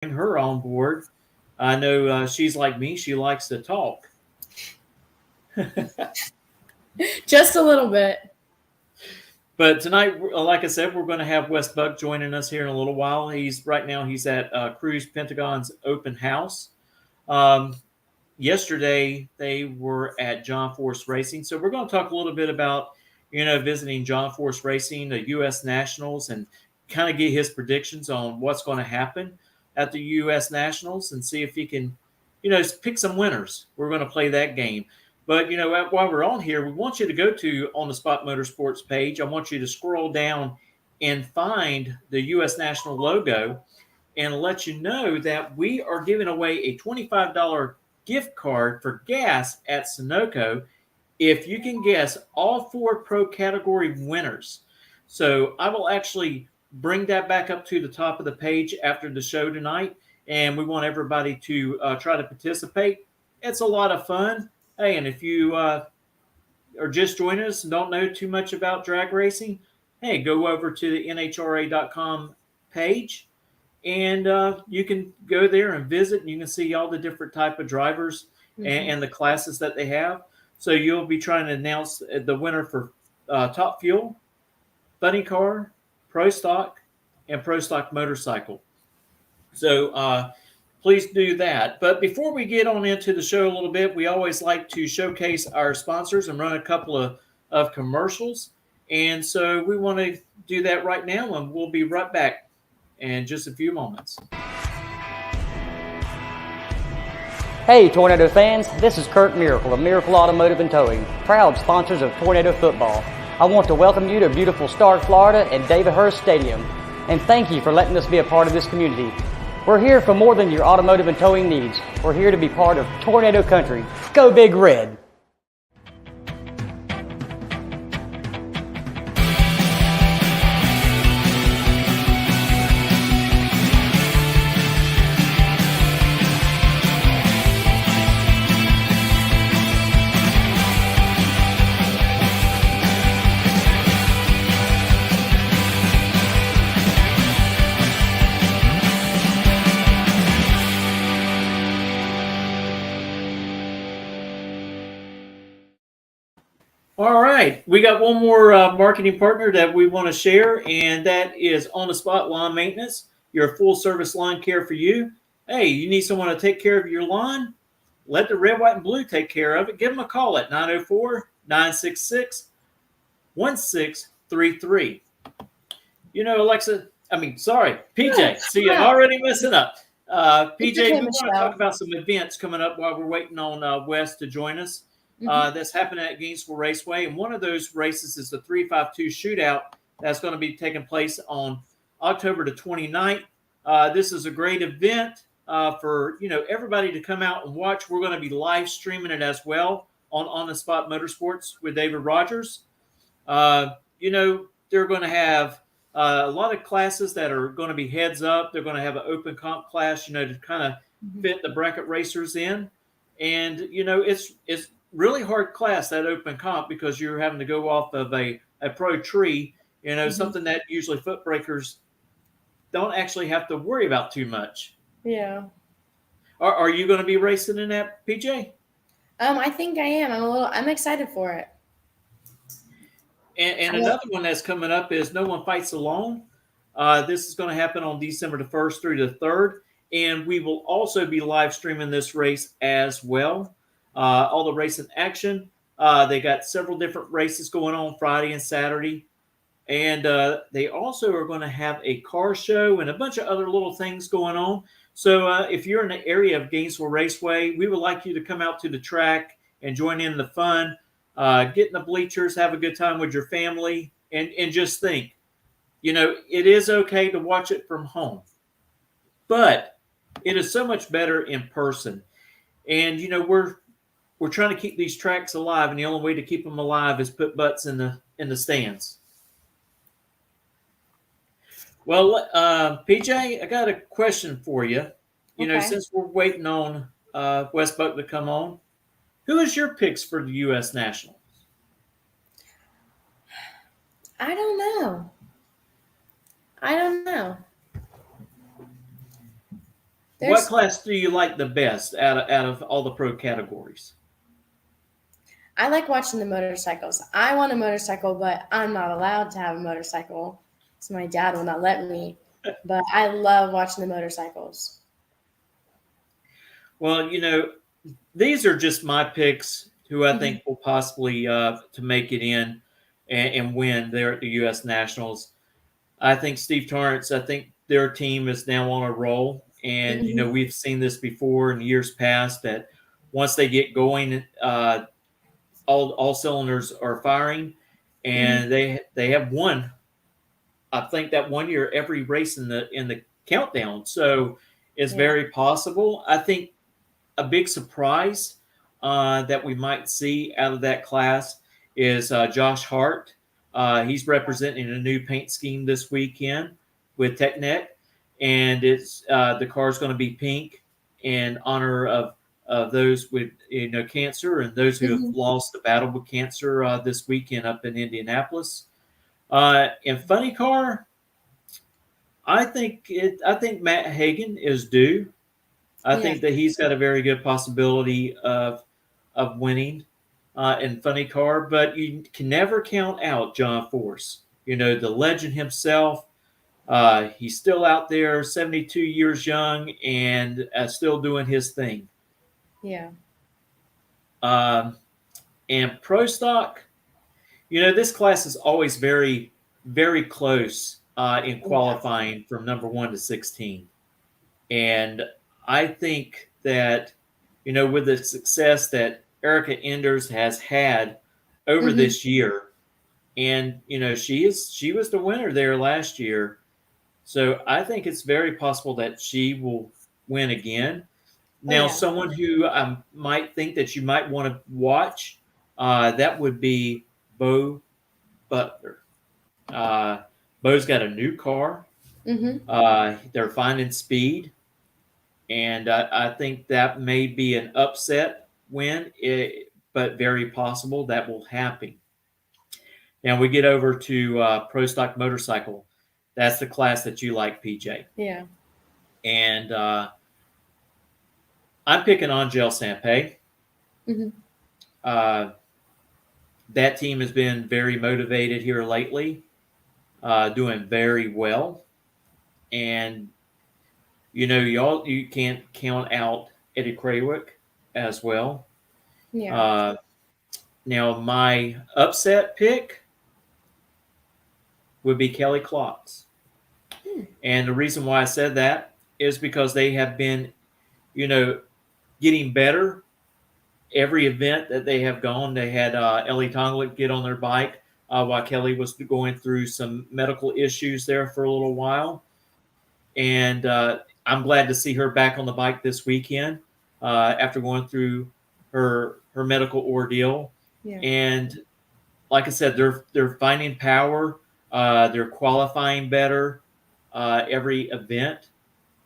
bring her on board. I know she's like me; she likes to talk. Just a little bit. But tonight, like I said, we're going to have Wes Buck joining us here in a little while. He's at Cruise Pentagon's open house. Um, Yesterday they were at John Force Racing, so we're going to talk a little bit about visiting John Force Racing, the U.S. Nationals, and kind of get his predictions on what's going to happen at the U.S. Nationals, and see if he can pick some winners. We're going to play that game. But while we're on here, we want you to go to On the Spot Motorsports page. I want you to scroll down and find the U.S. National logo, and let you know that we are giving away a $25 gift card for gas at Sunoco if you can guess all four pro category winners. So I will actually bring that back up to the top of the page after the show tonight, and we want everybody to try to participate. It's a lot of fun. Hey, and if you are just joining us and don't know too much about drag racing, hey, go over to the NHRA.com page, and you can go there and visit, and you can see all the different type of drivers and the classes that they have. So you'll be trying to announce the winner for Top Fuel, Funny Car, Pro Stock, and Pro Stock Motorcycle. So please do that. But before we get on into the show a little bit, we always like to showcase our sponsors and run a couple of commercials. And so we want to do that right now, and we'll be right back in just a few moments. Hey Tornado fans, this is Kurt Miracle of Miracle Automotive and Towing, proud sponsors of Tornado Football. I want to welcome you to beautiful Stark, Florida at David Hurst Stadium, and thank you for letting us be a part of this community. We're here for more than your automotive and towing needs. We're here to be part of Tornado Country. Go Big Red! All right, we got one more marketing partner that we want to share, and that is On the Spot Lawn Maintenance, your full service lawn care for you. Hey, you need someone to take care of your lawn? Let the red, white, and blue take care of it. Give them a call at 904-966-1633. PJ. See, I'm already messing up. PJ, we want to talk about some events coming up while we're waiting on Wes to join us. That's happening at Gainesville Raceway. And one of those races is the 352 shootout that's going to be taking place on October the 29th. This is a great event for everybody to come out and watch. We're going to be live streaming it as well on the Spot Motorsports with David Rogers. They're going to have a lot of classes that are going to be heads up. They're going to have an open comp class, to kind of fit the bracket racers in. And, it's really hard class, that open comp, because you're having to go off of a pro tree, something that usually foot breakers don't actually have to worry about too much. Yeah. Are you going to be racing in that, PJ? I think I am. I'm excited for it. And another one that's coming up is No One Fights Alone. This is going to happen on December the 1st through the 3rd. And we will also be live streaming this race as well. All the racing action. They got several different races going on Friday and Saturday. And they also are going to have a car show and a bunch of other little things going on. So if you're in the area of Gainesville Raceway, we would like you to come out to the track and join in the fun. Get in the bleachers, have a good time with your family, and just think, it is okay to watch it from home. But it is so much better in person. And, we're trying to keep these tracks alive, and the only way to keep them alive is put butts in the stands. Well, PJ, I got a question for you. Since we're waiting on Wes Buck to come on, who is your picks for the U.S. Nationals? I don't know. What class do you like the best out of all the pro categories? I like watching the motorcycles. I want a motorcycle, but I'm not allowed to have a motorcycle, so my dad will not let me. But I love watching the motorcycles. Well, these are just my picks who I think will possibly to make it in and win there at the U.S. Nationals. I think Steve Torrance, I think their team is now on a roll. And, we've seen this before in years past that once they get going, all cylinders are firing. And they have won, I think, that 1 year every race in the countdown. So it's very possible. I think a big surprise that we might see out of that class is Josh Hart. He's representing a new paint scheme this weekend with Technet, and it's the car is going to be pink in honor of those with cancer and those who have lost the battle with cancer this weekend up in Indianapolis. In funny car, I think Matt Hagan is due. I think that he's got a very good possibility of winning in funny car, but you can never count out John Force. The legend himself. He's still out there, 72 years young, and still doing his thing. Yeah. And pro stock, this class is always very, very close in qualifying from number 1 to 16. And I think that, with the success that Erica Enders has had over this year, and, she was the winner there last year. So I think it's very possible that she will win again. Now, someone who I might think that you might want to watch, that would be Bo Butler. Bo's got a new car. They're finding speed. And I think that may be an upset win, but very possible that will happen. Now we get over to Pro Stock Motorcycle. That's the class that you like, PJ. Yeah. And I'm picking Angel Sampé. That team has been very motivated here lately, doing very well. And you can't count out Eddie Krawick as well. Yeah. Now, my upset pick would be Kelly Klotz. And the reason why I said that is because they have been, getting better every event that they have gone. They had Ellie Tonglet get on their bike while Kelly was going through some medical issues there for a little while. And I'm glad to see her back on the bike this weekend after going through her medical ordeal. Yeah. And like I said, they're finding power. They're qualifying better every event.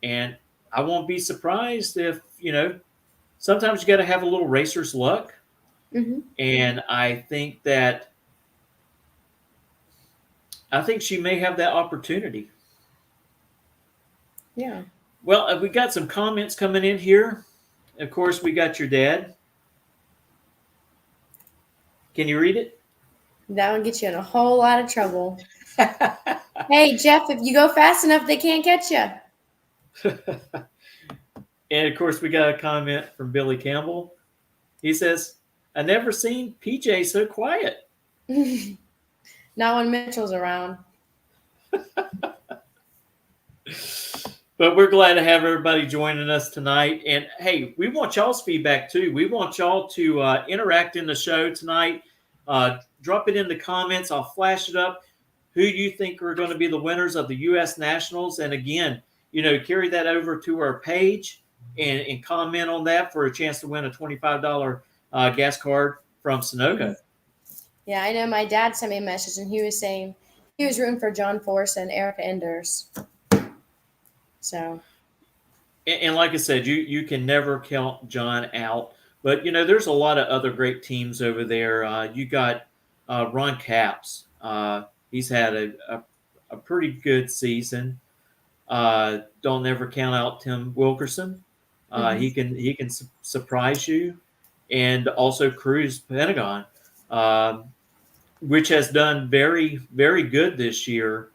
And I won't be surprised if, sometimes you got to have a little racer's luck. And I think she may have that opportunity. Yeah. Well, we got some comments coming in here. Of course, we got your dad. Can you read it? That would get you in a whole lot of trouble. Hey, Jeff, if you go fast enough, they can't catch you. And, of course, we got a comment from Billy Campbell. He says, I never seen PJ so quiet. Not when Mitchell's around. But we're glad to have everybody joining us tonight. And, hey, we want y'all's feedback, too. We want y'all to interact in the show tonight. Drop it in the comments. I'll flash it up. Who do you think are going to be the winners of the U.S. Nationals? And, again, carry that over to our page and comment on that for a chance to win a $25 gas card from Sunoco. Yeah, I know my dad sent me a message, and he was saying he was rooting for John Force and Erica Enders. So, and like I said, you can never count John out. But, there's a lot of other great teams over there. You got Ron Capps. He's had a pretty good season. Don't ever count out Tim Wilkerson. He can surprise you, and also Cruz Pentagon, which has done very very good this year.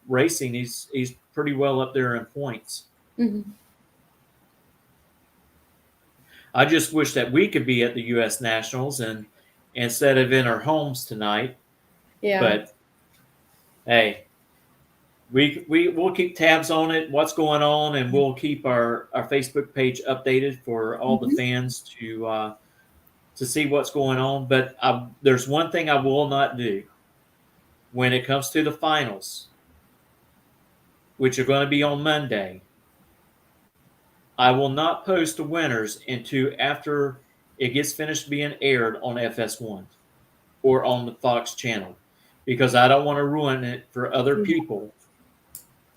Racing, he's pretty well up there in points. Mm-hmm. I just wish that we could be at the U.S. Nationals and instead of in our homes tonight. Yeah. But hey, we'll keep tabs on it, what's going on, and we'll keep our Facebook page updated for all the fans to see what's going on. But there's one thing I will not do when it comes to the finals, which are going to be on Monday. I will not post the winners until after it gets finished being aired on FS1 or on the Fox channel, because I don't want to ruin it for other people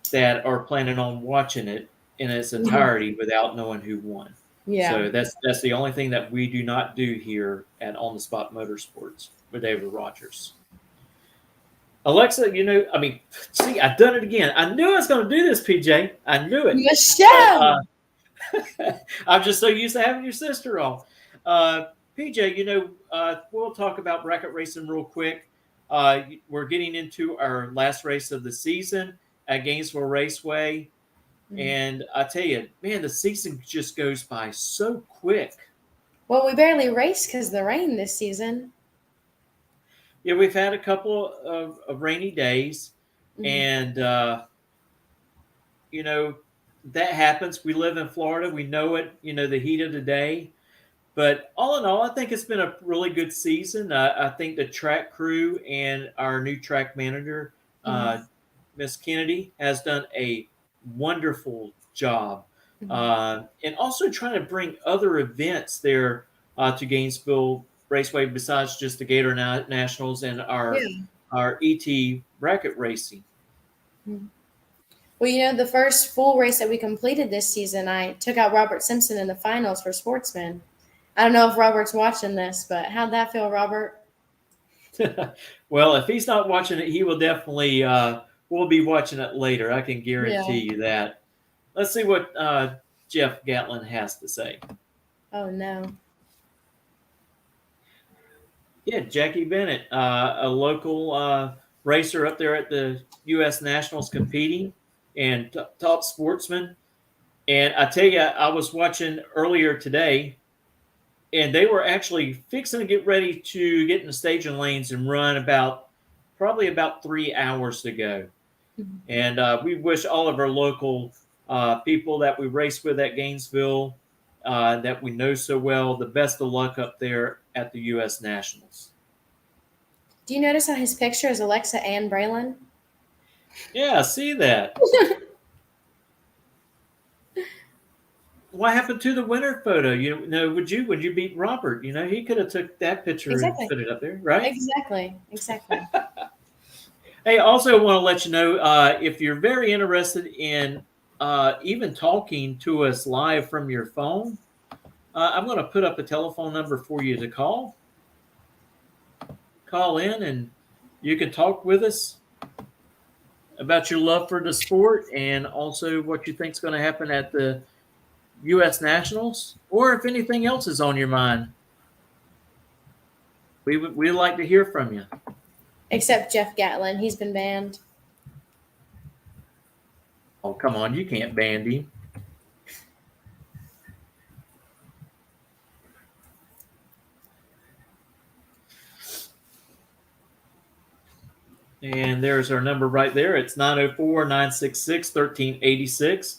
that are planning on watching it in its entirety without knowing who won. Yeah. So that's the only thing that we do not do here at On the Spot Motorsports with David Rogers. Alexa, see, I've done it again. I knew I was going to do this, PJ. I knew it. Michelle! I'm just so used to having your sister on. PJ, we'll talk about bracket racing real quick. We're getting into our last race of the season at Gainesville Raceway. And I tell you, man, the season just goes by so quick. Well, we barely raced because of the rain this season. Yeah, we've had a couple of rainy days. And, that happens. We live in Florida. We know it, the heat of the day. But all in all, I think it's been a really good season. I think the track crew and our new track manager, Miss Kennedy, has done a wonderful job. And also trying to bring other events there to Gainesville Raceway besides just the Gator Nationals and our ET bracket racing. Well, the first full race that we completed this season, I took out Robert Simpson in the finals for Sportsman. I don't know if Robert's watching this, but how'd that feel, Robert? Well, if he's not watching it, he will definitely we'll be watching it later. I can guarantee you that. Let's see what Jeff Gatlin has to say. Oh, no. Yeah, Jackie Bennett, a local racer up there at the U.S. Nationals competing and top sportsman. And I tell you, I was watching earlier today, and they were actually fixing to get ready to get in the staging lanes and run probably about 3 hours to go. And we wish all of our local people that we race with at Gainesville, that we know so well, the best of luck up there at the U.S. Nationals. Do you notice on his picture is Alexa and Braylon? Yeah, I see that. What happened to the winner photo? Would you beat Robert? He could have took that picture and put it up there, right? Exactly. Hey, also want to let you know if you're very interested in even talking to us live from your phone, I'm going to put up a telephone number for you to call. Call in and you can talk with us about your love for the sport and also what you think is going to happen at the U.S. Nationals, or if anything else is on your mind. We'd like to hear from you. Except Jeff Gatlin. He's been banned. Oh, come on. You can't ban him. And there's our number right there. It's 904-966-1386.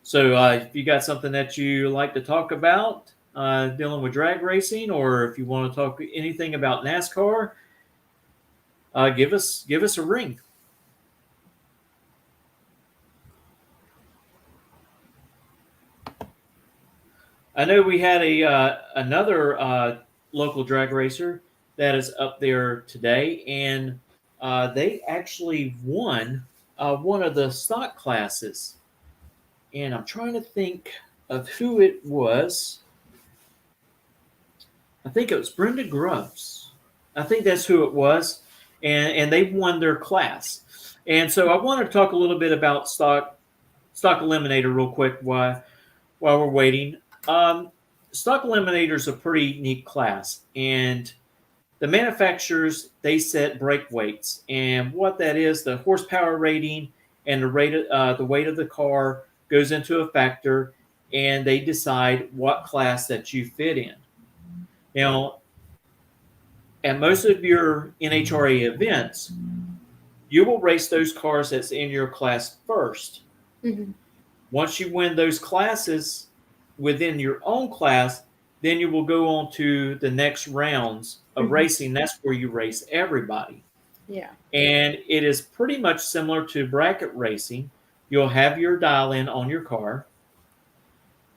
So if you got something that you like to talk about dealing with drag racing, or if you want to talk anything about NASCAR, give us a ring. I know we had another local drag racer that is up there today, and they actually won one of the stock classes. And I'm trying to think of who it was. I think it was Brenda Grubbs. I think that's who it was. and they won their class. And so I wanted to talk a little bit about Stock Eliminator real quick while we're waiting. Stock Eliminator is a pretty neat class, and the manufacturers, they set brake weights, and what that is, the horsepower rating and the weight of the car goes into a factor, and they decide what class that you fit in. Now, at most of your NHRA events, you will race those cars that's in your class first. Mm-hmm. Once you win those classes within your own class, then you will go on to the next rounds of racing. That's where you race everybody. Yeah. And it is pretty much similar to bracket racing. You'll have your dial in on your car,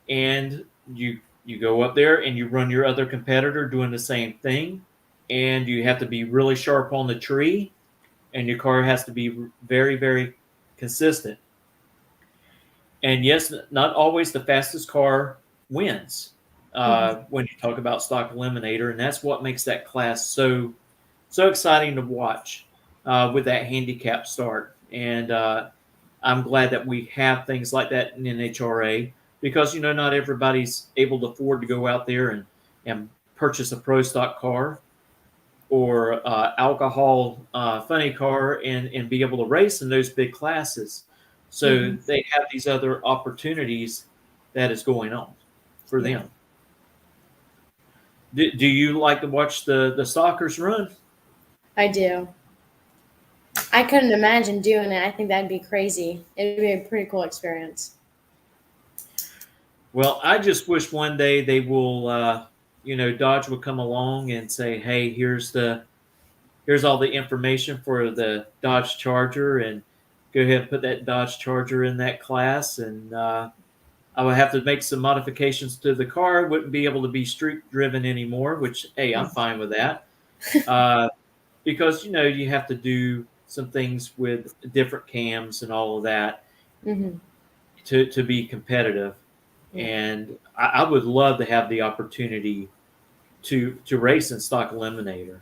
and you go up there and you run your other competitor doing the same thing. And you have to be really sharp on the tree, and your car has to be very, very consistent. And yes, not always the fastest car wins when you talk about Stock Eliminator, and that's what makes that class so exciting to watch with that handicap start. And I'm glad that we have things like that in NHRA, because not everybody's able to afford to go out there and purchase a pro stock car or alcohol funny car and be able to race in those big classes. So they have these other opportunities that is going on for them. Do you like to watch the stockers run? I do. I couldn't imagine doing it. I think that'd be crazy. It'd be a pretty cool experience. Well, I just wish one day they will, Dodge would come along and say, hey, here's all the information for the Dodge Charger, and go ahead and put that Dodge Charger in that class. And I would have to make some modifications to the car. Wouldn't be able to be street driven anymore, which, hey, I'm fine with that. Because, you have to do some things with different cams and all of that to be competitive. And I would love to have the opportunity to race in Stock Eliminator.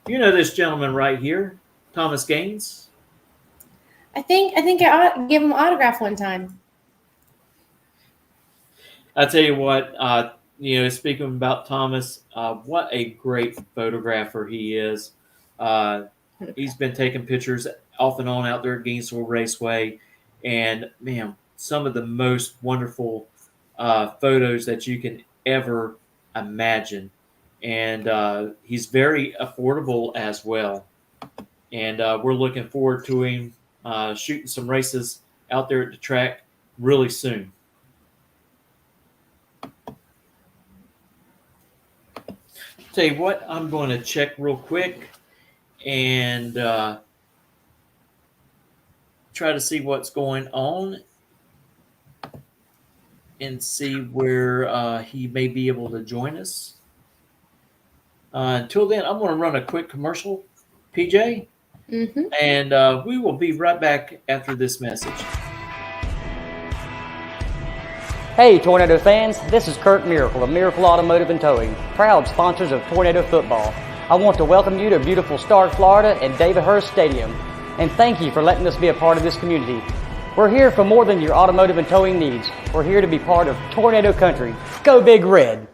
This gentleman right here, Thomas Gaines. I think I ought to give him an autograph one time. I tell you what, speaking about Thomas, what a great photographer he is. He's been taking pictures off and on out there at Gainesville Raceway, and man, some of the most wonderful photos that you can ever imagine. And he's very affordable as well. And we're looking forward to him shooting some races out there at the track really soon. Tell you what, I'm going to check real quick and try to see what's going on and see where he may be able to join us. Until then, I'm going to run a quick commercial, PJ, and we will be right back after this message. Hey Tornado fans, this is Kurt Miracle of Miracle Automotive and Towing, proud sponsors of Tornado Football. I want to welcome you to beautiful Stark, Florida at David Hurst Stadium, and thank you for letting us be a part of this community. We're here for more than your automotive and towing needs. We're here to be part of Tornado Country. Go Big Red!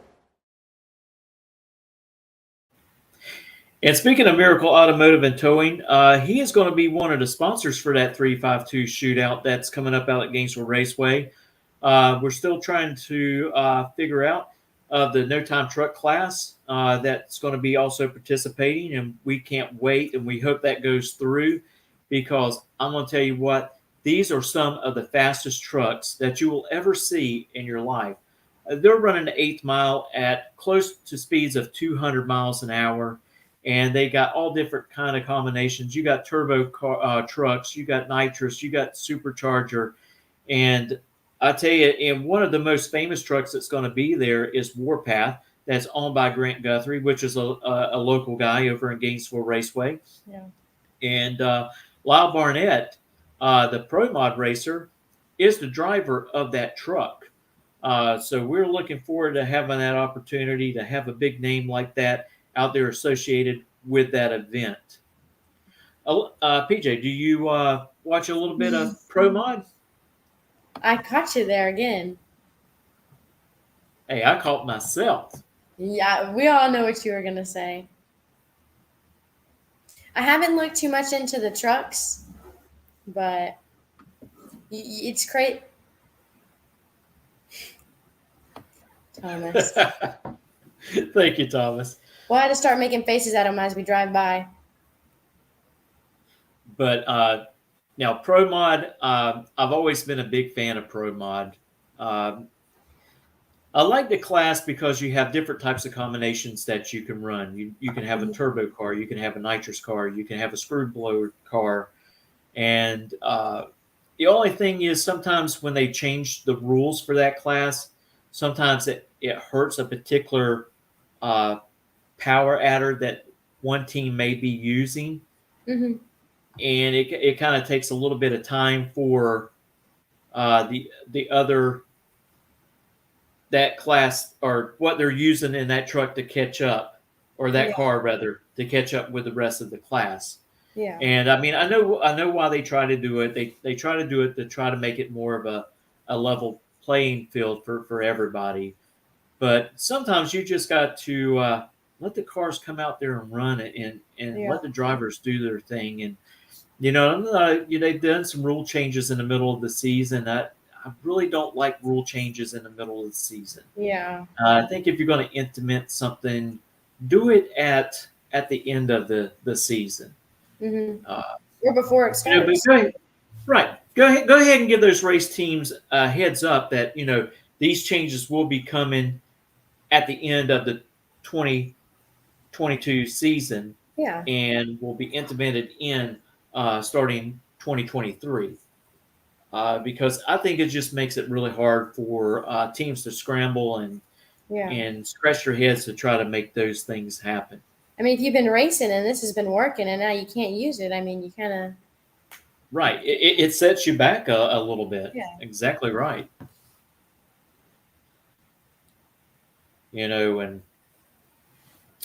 And speaking of Miracle Automotive and Towing, he is going to be one of the sponsors for that 352 shootout that's coming up out at Gainesville Raceway. We're still trying to figure out the no-time truck class that's going to be also participating, and we can't wait, and we hope that goes through, because I'm going to tell you what, these are some of the fastest trucks that you will ever see in your life. They're running the 8th mile at close to speeds of 200 miles an hour, and they got all different kind of combinations. You got turbo trucks, you got nitrous, you got supercharger, and I tell you, and one of the most famous trucks that's going to be there is Warpath, that's owned by Grant Guthrie, which is a local guy over in Gainesville Raceway. Yeah. And Lyle Barnett, the Pro Mod racer, is the driver of that truck. So we're looking forward to having that opportunity to have a big name like that out there associated with that event. PJ, do you watch a little bit of Pro Mod? I caught you there again. Hey, I caught myself. Yeah, we all know what you were gonna say. I haven't looked too much into the trucks, but it's great. Thomas. Thank you, Thomas. We'll have to start making faces at them as we drive by. But now, Pro Mod, I've always been a big fan of Pro Mod. I like the class because you have different types of combinations that you can run. You can have a turbo car, you can have a nitrous car, you can have a screw blower car. And the only thing is sometimes when they change the rules for that class, sometimes it hurts a particular power adder that one team may be using. Mm-hmm. And it kind of takes a little bit of time for the other that class or what they're using in that truck to catch up, or that car rather, to catch up with the rest of the class. Yeah. And I mean, I know why they try to do it. They try to do it to try to make it more of a level playing field for everybody. But sometimes you just got to let the cars come out there and run it, and let the drivers do their thing. And they've done some rule changes in the middle of the season. I really don't like rule changes in the middle of the season. Yeah. I think if you're going to implement something, do it at the end of the season. Mm-hmm. Or before it starts. Right. Go ahead and give those race teams a heads up that these changes will be coming at the end of the 2022 season. Yeah. And will be implemented in starting 2023. Because I think it just makes it really hard for teams to scramble and scratch their heads to try to make those things happen. I mean, if you've been racing and this has been working and now you can't use it, I mean, you kind of... Right. It sets you back a little bit. Yeah. Exactly right. And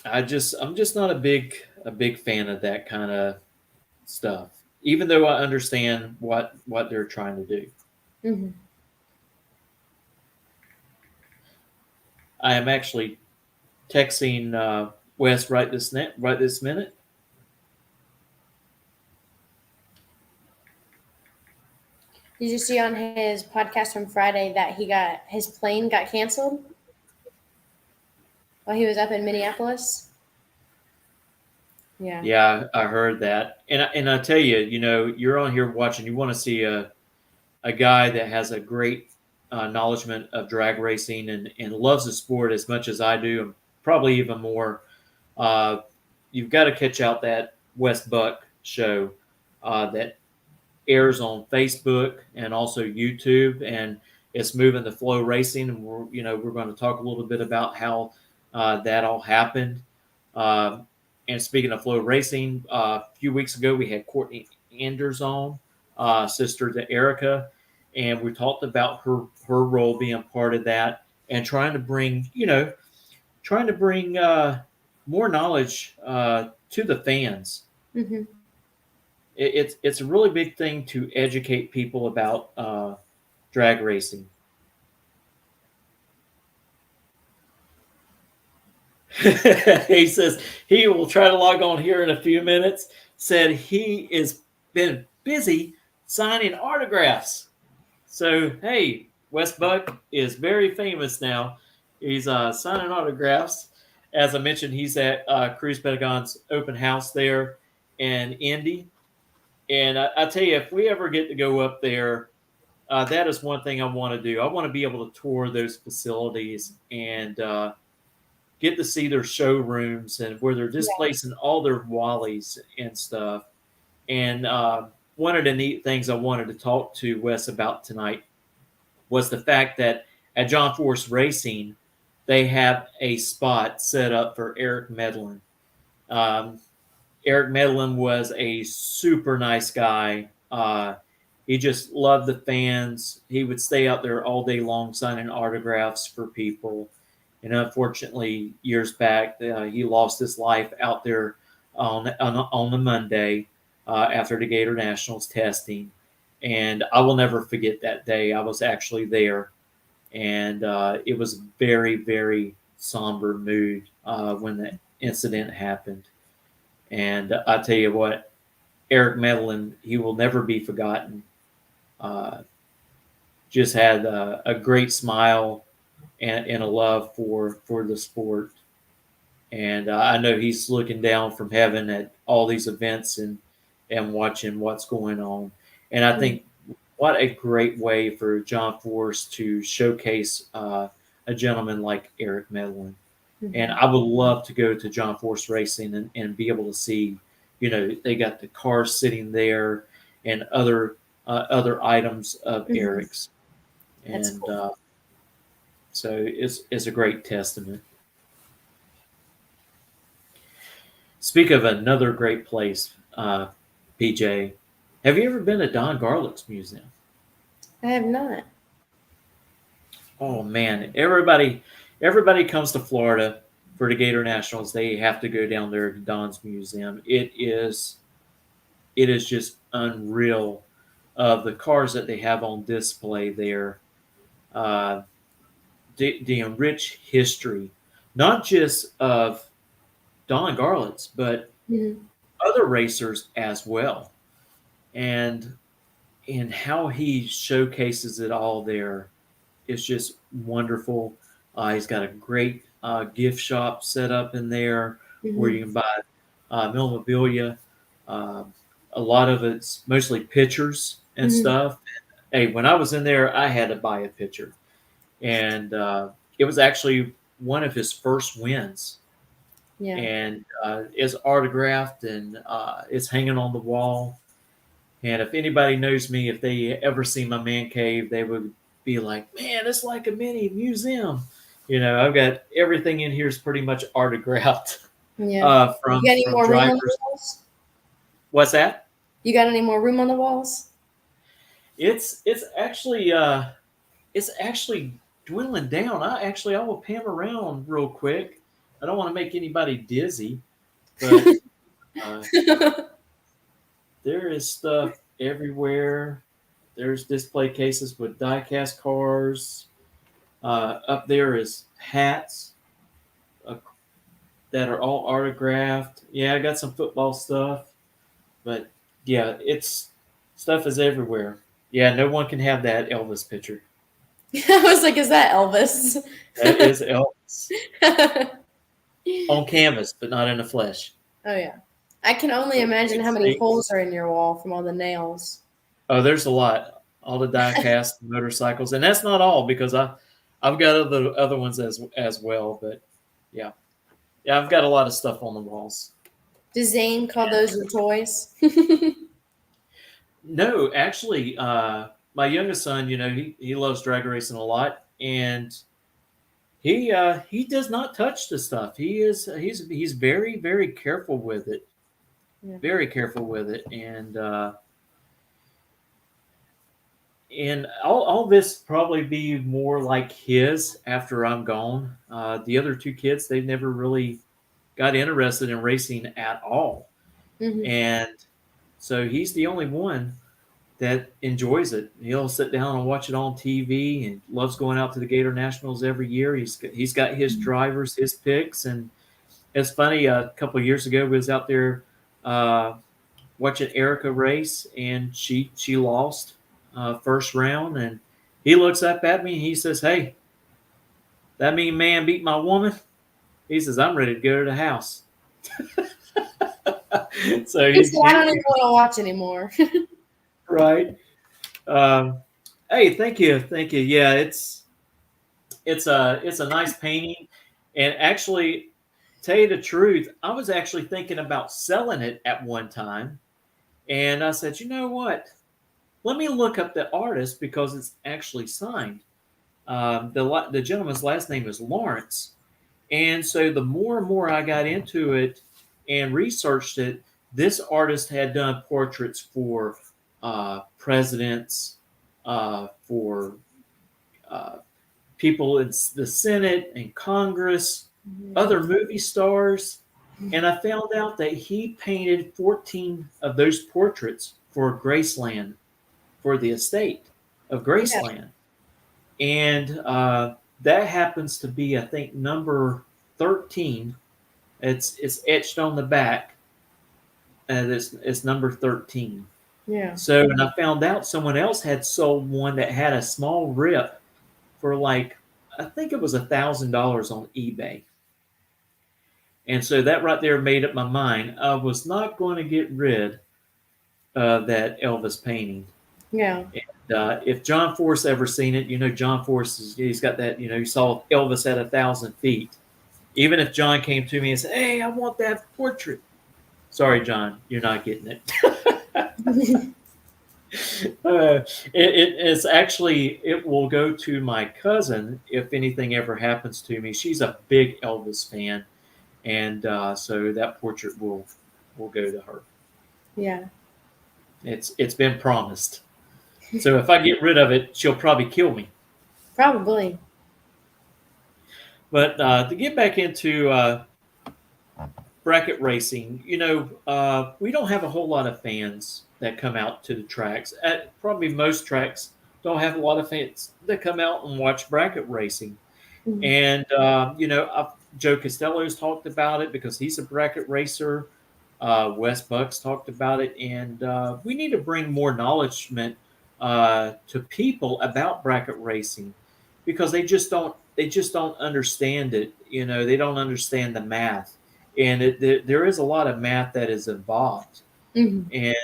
I'm just not a big fan of that kind of stuff, even though I understand what they're trying to do. Mm-hmm. I am actually texting Wes right this minute. Did you see on his podcast from Friday that his plane got canceled while he was up in Minneapolis? Yeah. Yeah, I heard that, and I tell you, you're on here watching. You want to see a guy that has a great acknowledgement of drag racing and loves the sport as much as I do, and probably even more. You've got to catch out that Wes Buck Show that airs on Facebook and also YouTube, and it's Moving the Flow Racing. And we're going to talk a little bit about how that all happened. And speaking of Flow Racing, a few weeks ago we had Courtney Anders on, sister to Erica, and we talked about her role being part of that and trying to bring more knowledge to the fans. Mm-hmm. It's a really big thing to educate people about drag racing. He says he will try to log on here in a few minutes. Said he is been busy signing autographs. So, hey, Wes Buck is very famous now. He's signing autographs. As I mentioned, he's at Cruise Pentagon's open house there in Indy. And I tell you, if we ever get to go up there, that is one thing I want to do. I want to be able to tour those facilities and get to see their showrooms and where they're displacing all their Wallies and stuff. And one of the neat things I wanted to talk to Wes about tonight was the fact that at John Force Racing, they have a spot set up for Eric Medlin. Eric Medlin was a super nice guy. He just loved the fans. He would stay out there all day long signing autographs for people. And unfortunately, years back, he lost his life out there on the Monday after the Gator Nationals testing, and I will never forget that day. I was actually there, and it was a very, very somber mood when the incident happened. And I tell you what, Eric Medlin, he will never be forgotten. Uh, just had a great smile and a love for the sport. And I know he's looking down from heaven at all these events and watching what's going on. And I think what a great way for John Force to showcase a gentleman like Eric Medlin. And I would love to go to John Force Racing and be able to see, they got the cars sitting there and other items of Eric's. That's And cool. so it's a great testament. Speak of another great place, PJ. Have you ever been to Don Garlick's museum? I have not. Oh man, everybody comes to Florida for the Gator Nationals. They have to go down there to Don's museum. It is just unreal of the cars that they have on display there. Uh, the enriched history, not just of Don Garlick's, but Mhm. other racers as well. And how he showcases it all there is just wonderful. He's got a great gift shop set up in there where Mhm. you can buy memorabilia. Uh, a lot of it's mostly pictures and Mhm. stuff. Hey, when I was in there, I had to buy a picture, and it was actually one of his first wins. Yeah. And it's autographed and it's hanging on the wall. And if anybody knows me, if they ever see my man cave, they would be like, "Man, it's like a mini museum." I've got everything in here is pretty much autographed Yeah. You got any from more room on the drivers. walls? What's that? You got any more room on the walls? It's actually dwindling down. I will pan around real quick. I don't want to make anybody dizzy, but uh, there is stuff everywhere. There's display cases with die-cast cars. Up there is hats uh, that are all autographed. Yeah, I got some football stuff, but yeah, it's stuff is everywhere. Yeah, no one can have that Elvis picture. I was like, is that Elvis? That is Elvis Oh on canvas, but not in the flesh. yeah. I can only With imagine big how many snakes. holes are in your wall from all the nails. Oh, there's a lot. All the die-cast motorcycles, and that's not all because I've got other ones as well. But yeah, yeah, I've got a lot of stuff on the walls. Does Zane call those your toys? No, actually, my youngest son, he loves drag racing a lot, and he does not touch the stuff. He's very very careful with it, Yeah. very careful with it, and all this probably be more like his after I'm gone. The other two kids, they've never really got interested in racing at all, Hmm. and so he's the only one that enjoys it. He'll sit down and watch it on TV and loves going out to the Gator Nationals every year. He's got his drivers, his picks, and it's funny. A couple of years ago, we was out there uh, watching Erica race, and she lost first round, and he looks up at me and he says, "Hey, that mean man beat my woman." He says, "I'm ready to go to the house." So He said, I don't even want to watch anymore. right. Um, hey, thank you, thank you. Yeah, it's a nice painting, and actually, tell you the truth, I was actually thinking about selling it at one time, and I said, you know what? Let me look up the artist because it's actually signed. The gentleman's last name is Lawrence, and so the more and more I got into it and researched it, this artist had done portraits for presidents, for uh, people in the Senate and Congress, other movie stars. And I found out that he painted 14 of those portraits for Graceland, for the estate of Yeah. Graceland. And that happens to be, I think, number 13. It's etched on the back, and it's number 13. Yeah. So, and I found out someone else had sold one that had a small rip for like, I think it was $1,000 on eBay. And so that right there made up my mind. I was not going to get rid of that Elvis painting. Yeah. And if John Force ever seen it, John Force he's got that. He saw Elvis at 1,000 feet. Even if John came to me and said, "Hey, I want that portrait," sorry, John, you're not getting it. It's actually, it will go to my cousin if anything ever happens to me. She's a big Elvis fan, and so that portrait will go to her. Yeah. It's been promised. So if I get rid of it, she'll probably kill me. Probably. But to get back into bracket racing, we don't have a whole lot of fans that come out to the tracks. Probably most tracks don't have a lot of fans that come out and watch bracket racing. Mhm. And, Joe Costello's talked about it because he's a bracket racer. Wes Buck's talked about it. And we need to bring more acknowledgement to people about bracket racing because they just don't understand it. They don't understand the math. And there is a lot of math that is involved. Mhm. And,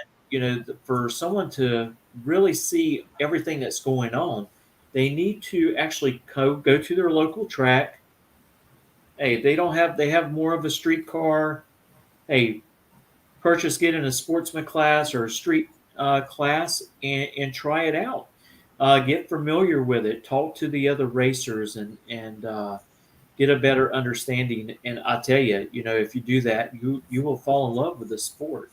for someone to really see everything that's going on, they need to actually go to their local track. Hey, they have more of a street car. Hey, get in a sportsman class or a street class and try it out. Get familiar with it. Talk to the other racers and get a better understanding. And I tell you, if you do that, you will fall in love with the sport.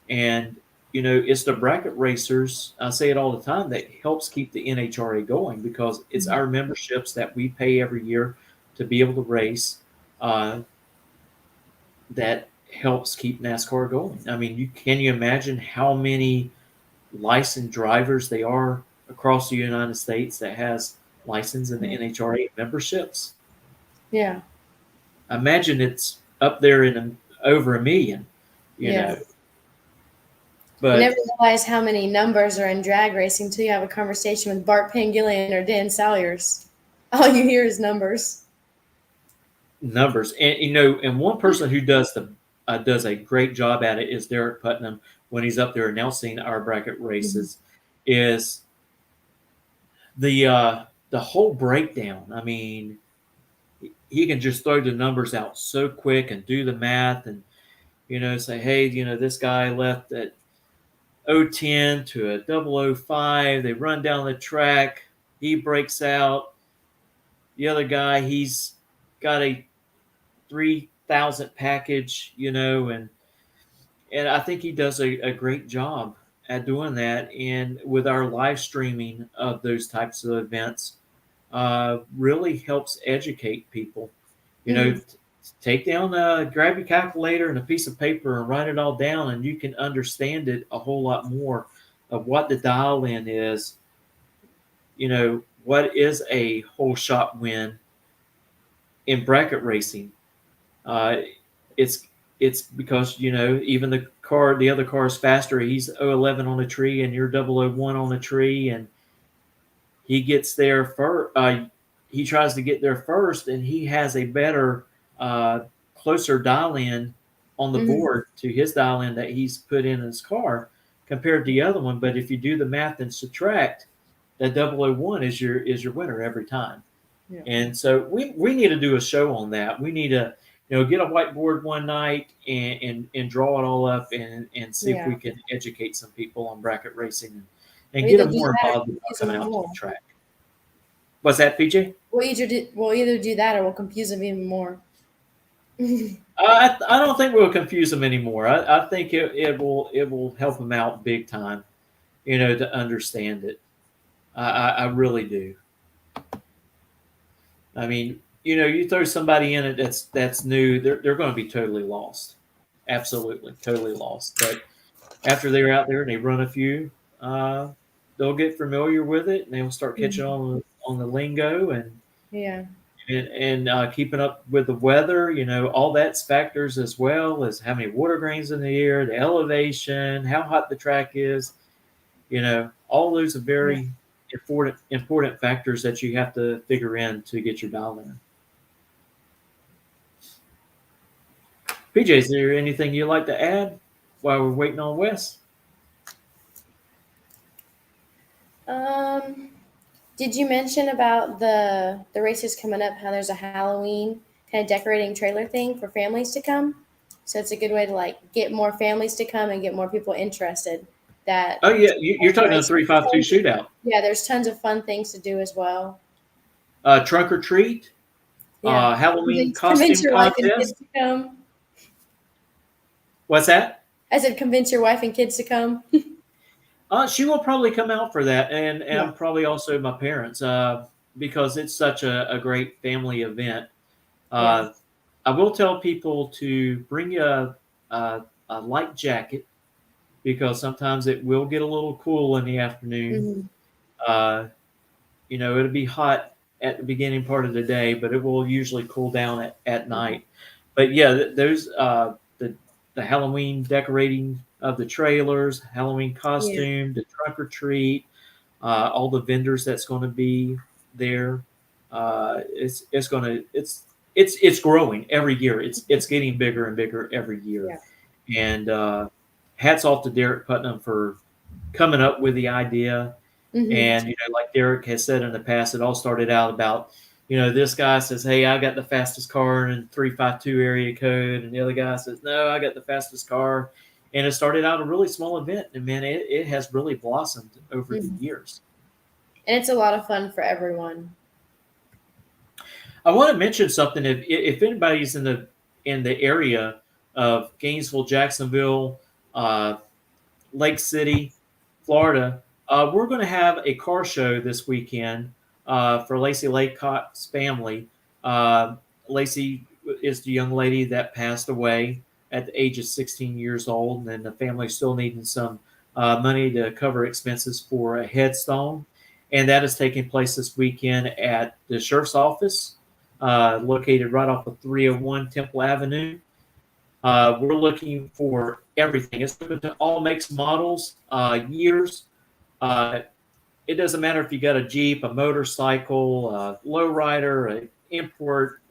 And it's the bracket racers. I say it all the time that helps keep the NHRA going because it's our memberships that we pay every year to be able to race. That helps keep NASCAR going. I mean, can you imagine how many licensed drivers they are across the United States that has license in the NHRA memberships? Yeah. I imagine it's up there in over 1 million. You know. But you never realize how many numbers are in drag racing until you have a conversation with Bart Pangilian or Dan Salyers. All you hear is numbers. Numbers, and one person who does a great job at it is Derek Putnam when he's up there announcing our bracket races. Is the whole breakdown. I mean, he can just throw the numbers out so quick and do the math and say, hey, this guy left at 010 to a 005. They run down the track. He breaks out. The other guy, he's got a 3,000 package, and I think he does a great job at doing that. And with our live streaming of those types of events, really helps educate people. Take down, grab your calculator and a piece of paper and write it all down, and you can understand it a whole lot more of what the dial-in is. What is a whole shot win in bracket racing? It's because even the other car is faster. He's 011 on a tree and you're 001 on a tree, and he gets there first. He tries to get there first, and he has a better, closer dial-in on the board to his dial-in that he's put in his car compared to the other one. But if you do the math and subtract, that 001 is your winner every time. Yeah. And so we need to do a show on that. We need to get a whiteboard one night and draw it all up and see if we can educate some people on bracket racing and get them more involved about coming out to the track. What's that, PJ? We'll either do that or we'll confuse them even more. I don't think we'll confuse them anymore. I think it will help them out big time, to understand it. I really do. I mean, you throw somebody in it that's new, they're going to be totally lost, absolutely totally lost. But after they're out there and they run a few, they'll get familiar with it and they'll start catching Mhm. on the lingo Yeah. and keeping up with the weather. All that's factors as well as how many water grains in the air, the elevation, how hot the track is. All those are Yeah. very important factors that you have to figure in to get your dial in. PJ, is there anything you'd like to add while we're waiting on Wes? Um, did you mention about the races coming up? How there's a Halloween kind of decorating trailer thing for families to come. So it's a good way to like get more families to come and get more people interested. That Oh yeah, you're talking the race. 352 shootout. Yeah, there's tons of fun things to do as well. Trunk or treat, Yeah, Halloween convince costume your wife and kids contest. to come. What's that? I said, convince your wife and kids to come. She will probably come out for that, and Yeah. probably also my parents, because it's such a great family event. Yeah. Uh, I will tell people to bring a light jacket because sometimes it will get a little cool in the afternoon. Hmm. Uh, it'll be hot at the beginning part of the day, but it will usually cool down at night. But yeah, those the Halloween decorating of the trailers, Halloween Yeah. costume, the trunk or treat, all the vendors that's going to be there. It's going to it's growing every year. It's getting bigger and bigger every year. Yeah. And hats off to Derek Putnam for coming up with the idea. Hmm. And like Derek has said in the past, it all started out about this guy says, "Hey, I got the fastest car in 352 area code," and the other guy says, "No, I got the fastest car." And it started out a really small event, and man, it has really blossomed over the Hmm. years. And it's a lot of fun for everyone. I want to mention something. If anybody's in the area of Gainesville, Jacksonville, uh, Lake City, Florida, we're going to have a car show this weekend for Lacey Laycock's family. Lacey is the young lady that passed away at the age of 16 years old, and the family still needing some money to cover expenses for a headstone. And that is taking place this weekend at the sheriff's office, located right off of 301 Temple Avenue. We're looking for everything. It's open to all makes, models, years. Uh, it doesn't matter if you got a Jeep, a motorcycle, a lowrider, an import,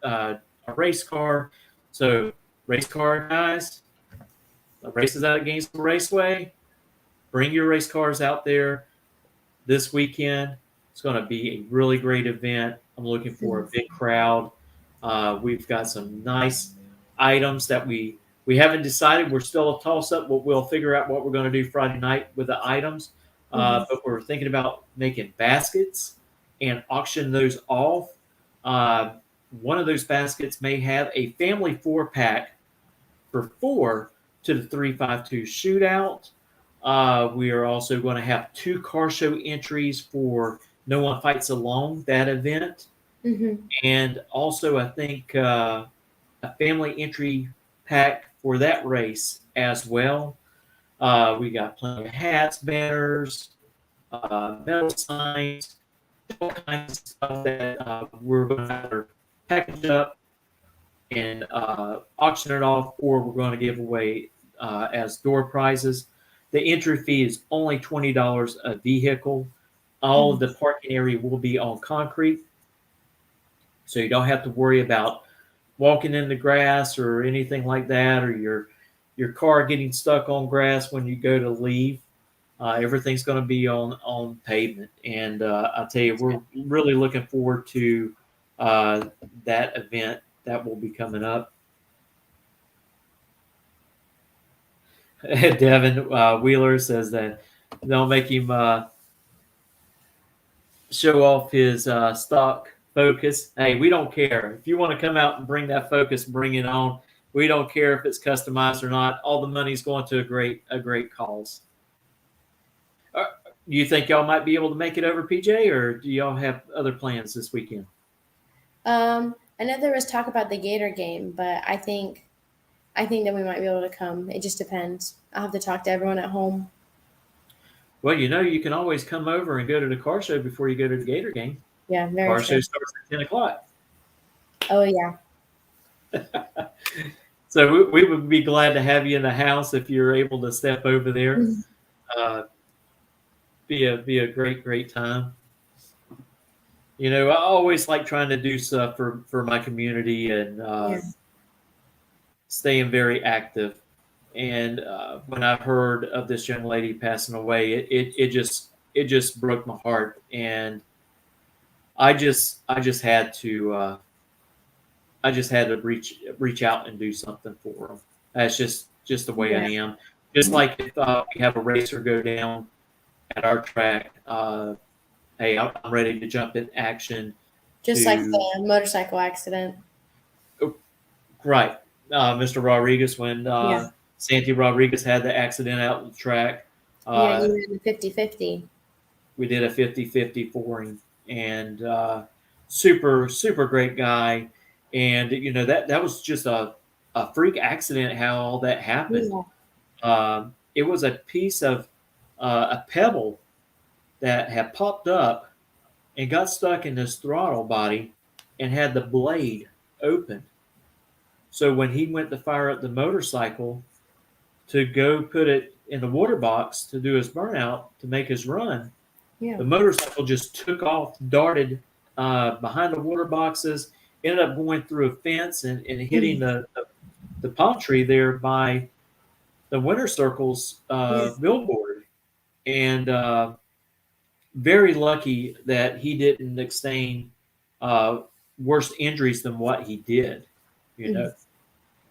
a race car. So, race car guys, the races out at Gainesville Raceway. Bring your race cars out there this weekend. It's going to be a really great event. I'm looking for a big crowd. We've got some nice items that we haven't decided. We're still a toss up, but we'll figure out what we're going to do Friday night with the items. Hmm. But we're thinking about making baskets and auction those off. Uh, One of those baskets may have a family 4-pack for 4 to the 352 shootout. We are also going to have 2 car show entries for No One Fights Alone, that event. Hmm. And also, I think a family entry pack for that race as well. We got plenty of hats, banners, metal signs, all kinds of stuff that we're going to package up and auction it off, or we're going to give away as door prizes. The entry fee is only $20 a vehicle. All of the parking area will be on concrete, so you don't have to worry about walking in the grass or anything like that, or your car getting stuck on grass when you go to leave. Everything's going to be on pavement, and I tell you, we're really looking forward to that event that will be coming up. Devin Wheeler says that they'll make him show off his stock Focus. Hey, we don't care. If you want to come out and bring that Focus, bring it on. We don't care if it's customized or not. All the money's going to a great cause. You think y'all might be able to make it over, PJ, or do y'all have other plans this weekend? I know there was talk about the Gator game, but I think that we might be able to come. It just depends. I'll have to talk to everyone at home. Well, you can always come over and go to the car show before you go to the Gator game. Yeah, very Car show true. starts at 10 o'clock. Oh yeah. So we would be glad to have you in the house if you're able to step over there. Uh, be a great time. I always like trying to do stuff for my community and Yeah. staying very active. And when I heard of this young lady passing away, it just broke my heart, and I just had to reach out and do something for them. That's just the way I Yeah. am. Just like if we have a racer go down at our track, hey, I'm ready to jump in action. Just like To the motorcycle accident. Right, Mr. Rodriguez, when Yeah. Santi Rodriguez had the accident out on the track, Yeah, and uh, you were in the 50-50. we did a 50-50 for him, and super great guy. And that was just a freak accident how all that happened. Yeah. It was a piece of a pebble that had popped up and got stuck in his throttle body and had the blade open. So when he went to fire up the motorcycle to go put it in the water box to do his burnout to make his run, Yeah. the motorcycle just took off, darted behind the water boxes, ended up going through a fence and hitting the palm tree there by the Winter Circle's Yeah. billboard. And very lucky that he didn't sustain worse injuries than what he did.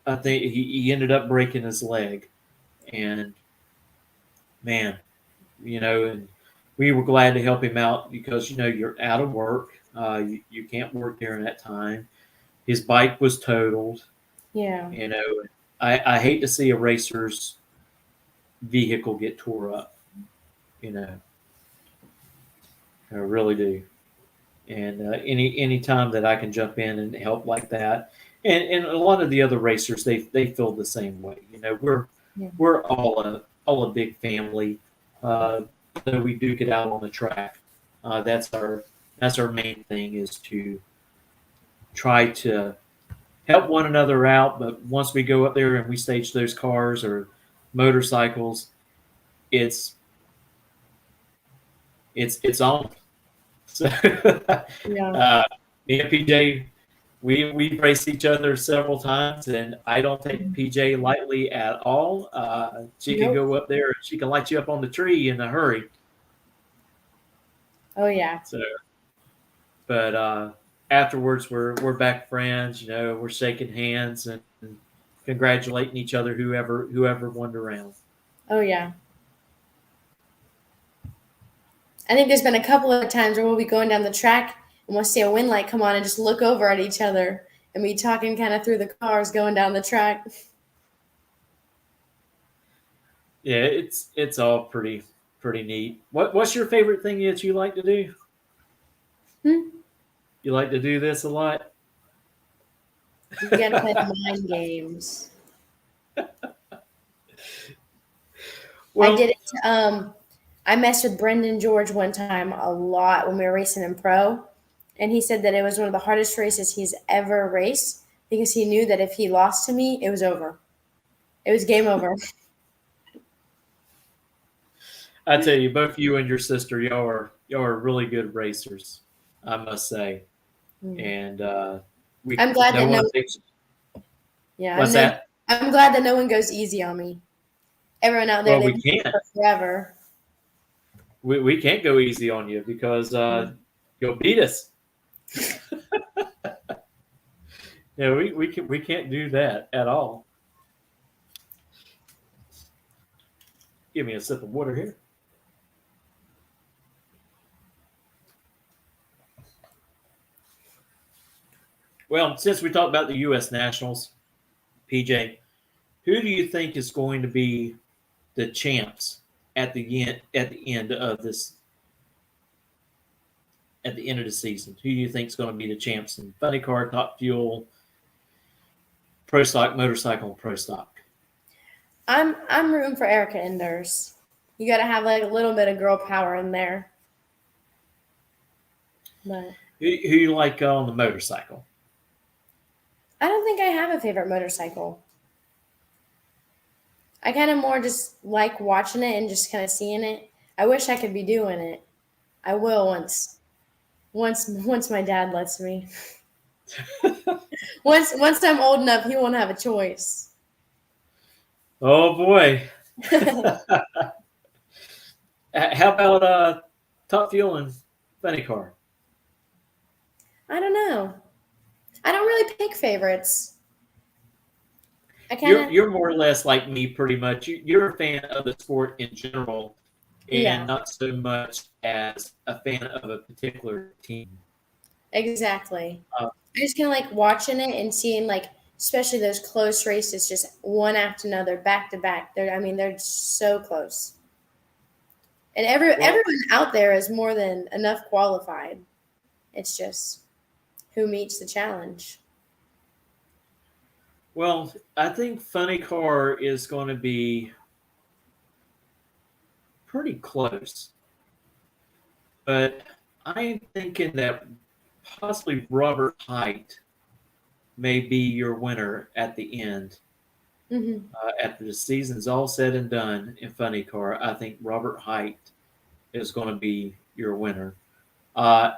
I think he ended up breaking his leg. And man, and we were glad to help him out because you're out of work, you can't work during that time. His bike was totaled. Yeah. I hate to see a racer's vehicle get tore up. I really do. And any time that I can jump in and help like that, and a lot of the other racers, they feel the same way. We're Yeah. we're all a big family. So we do get out on the track. That's our main thing, is to try to help one another out. But once we go up there and we stage those cars or motorcycles, it's on. So Yeah. me and PJ, we've raced each other several times, and I don't take PJ lightly at all. She can Nope. go up there, she can light you up on the tree in a hurry. Oh yeah. So, but afterwards, we're back friends. We're shaking hands and congratulating each other, whoever won the round. Oh yeah. I think there's been a couple of times where we'll be going down the track and we'll see a wind light come on and just look over at each other and be talking kind of through the cars going down the track. Yeah, it's all pretty neat. What's your favorite thing that you like to do? You like to do this a lot? You gotta play the mind games. Well, I did it. I messed with Brendan George one time a lot when we were racing in pro, and he said that it was one of the hardest races he's ever raced because he knew that if he lost to me, it was over. It was game over. I tell you, both you and your sister, y'all are really good racers, I must say. And I'm glad that one no. thinks- Yeah, What's that? I'm glad that no one goes easy on me. Everyone out there, Well, they've we been can't. for forever. We can't go easy on you because you'll beat us. Yeah, we can't do that at all. Give me a sip of water here. Well, since we talked about the U.S. Nationals, PJ, who do you think is going to be the champs at the end of this? at the end of the season? Who do you think is going to be the champs in Funny Car, Top Fuel, Pro Stock, Motorcycle, Pro Stock? I'm rooting for Erica Enders. You got to have like a little bit of girl power in there. But Who you like on the motorcycle? I don't think I have a favorite motorcycle. I kind of more just like watching it and just kind of seeing it. I wish I could be doing it. I will once my dad lets me. once I'm old enough, he won't have a choice. Oh boy! How about Top Fuel and Funny Car? I don't know. I don't really pick favorites. I kind of You're more or less like me, pretty much. You're a fan of the sport in general, and Yeah. not so much as a fan of a particular team. exactly. Uh, I just kind of like watching it and seeing like, especially those close races, just one after another, back to back. They're so close, and well, everyone out there is more than enough qualified. It's just who meets the challenge. well, I think Funny Car is going to be pretty close, but I'm thinking that possibly Robert Height may be your winner at the end. Hmm. After the season's all said and done in Funny Car, I think Robert Height is going to be your winner.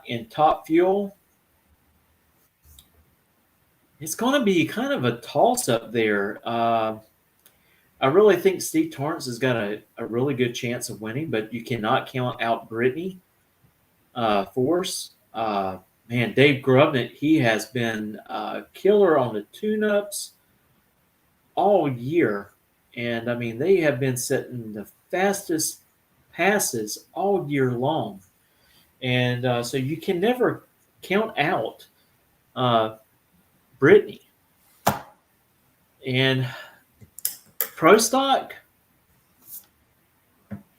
In Top Fuel, it's going to be kind of a toss up there. I really think Steve Torrance has got a really good chance of winning, but you cannot count out Brittany Force. Man, Dave Grubnett, he has been a killer on the tune-ups all year. And, I mean, they have been setting the fastest passes all year long. And so you can never count out Brittany. And Pro Stock,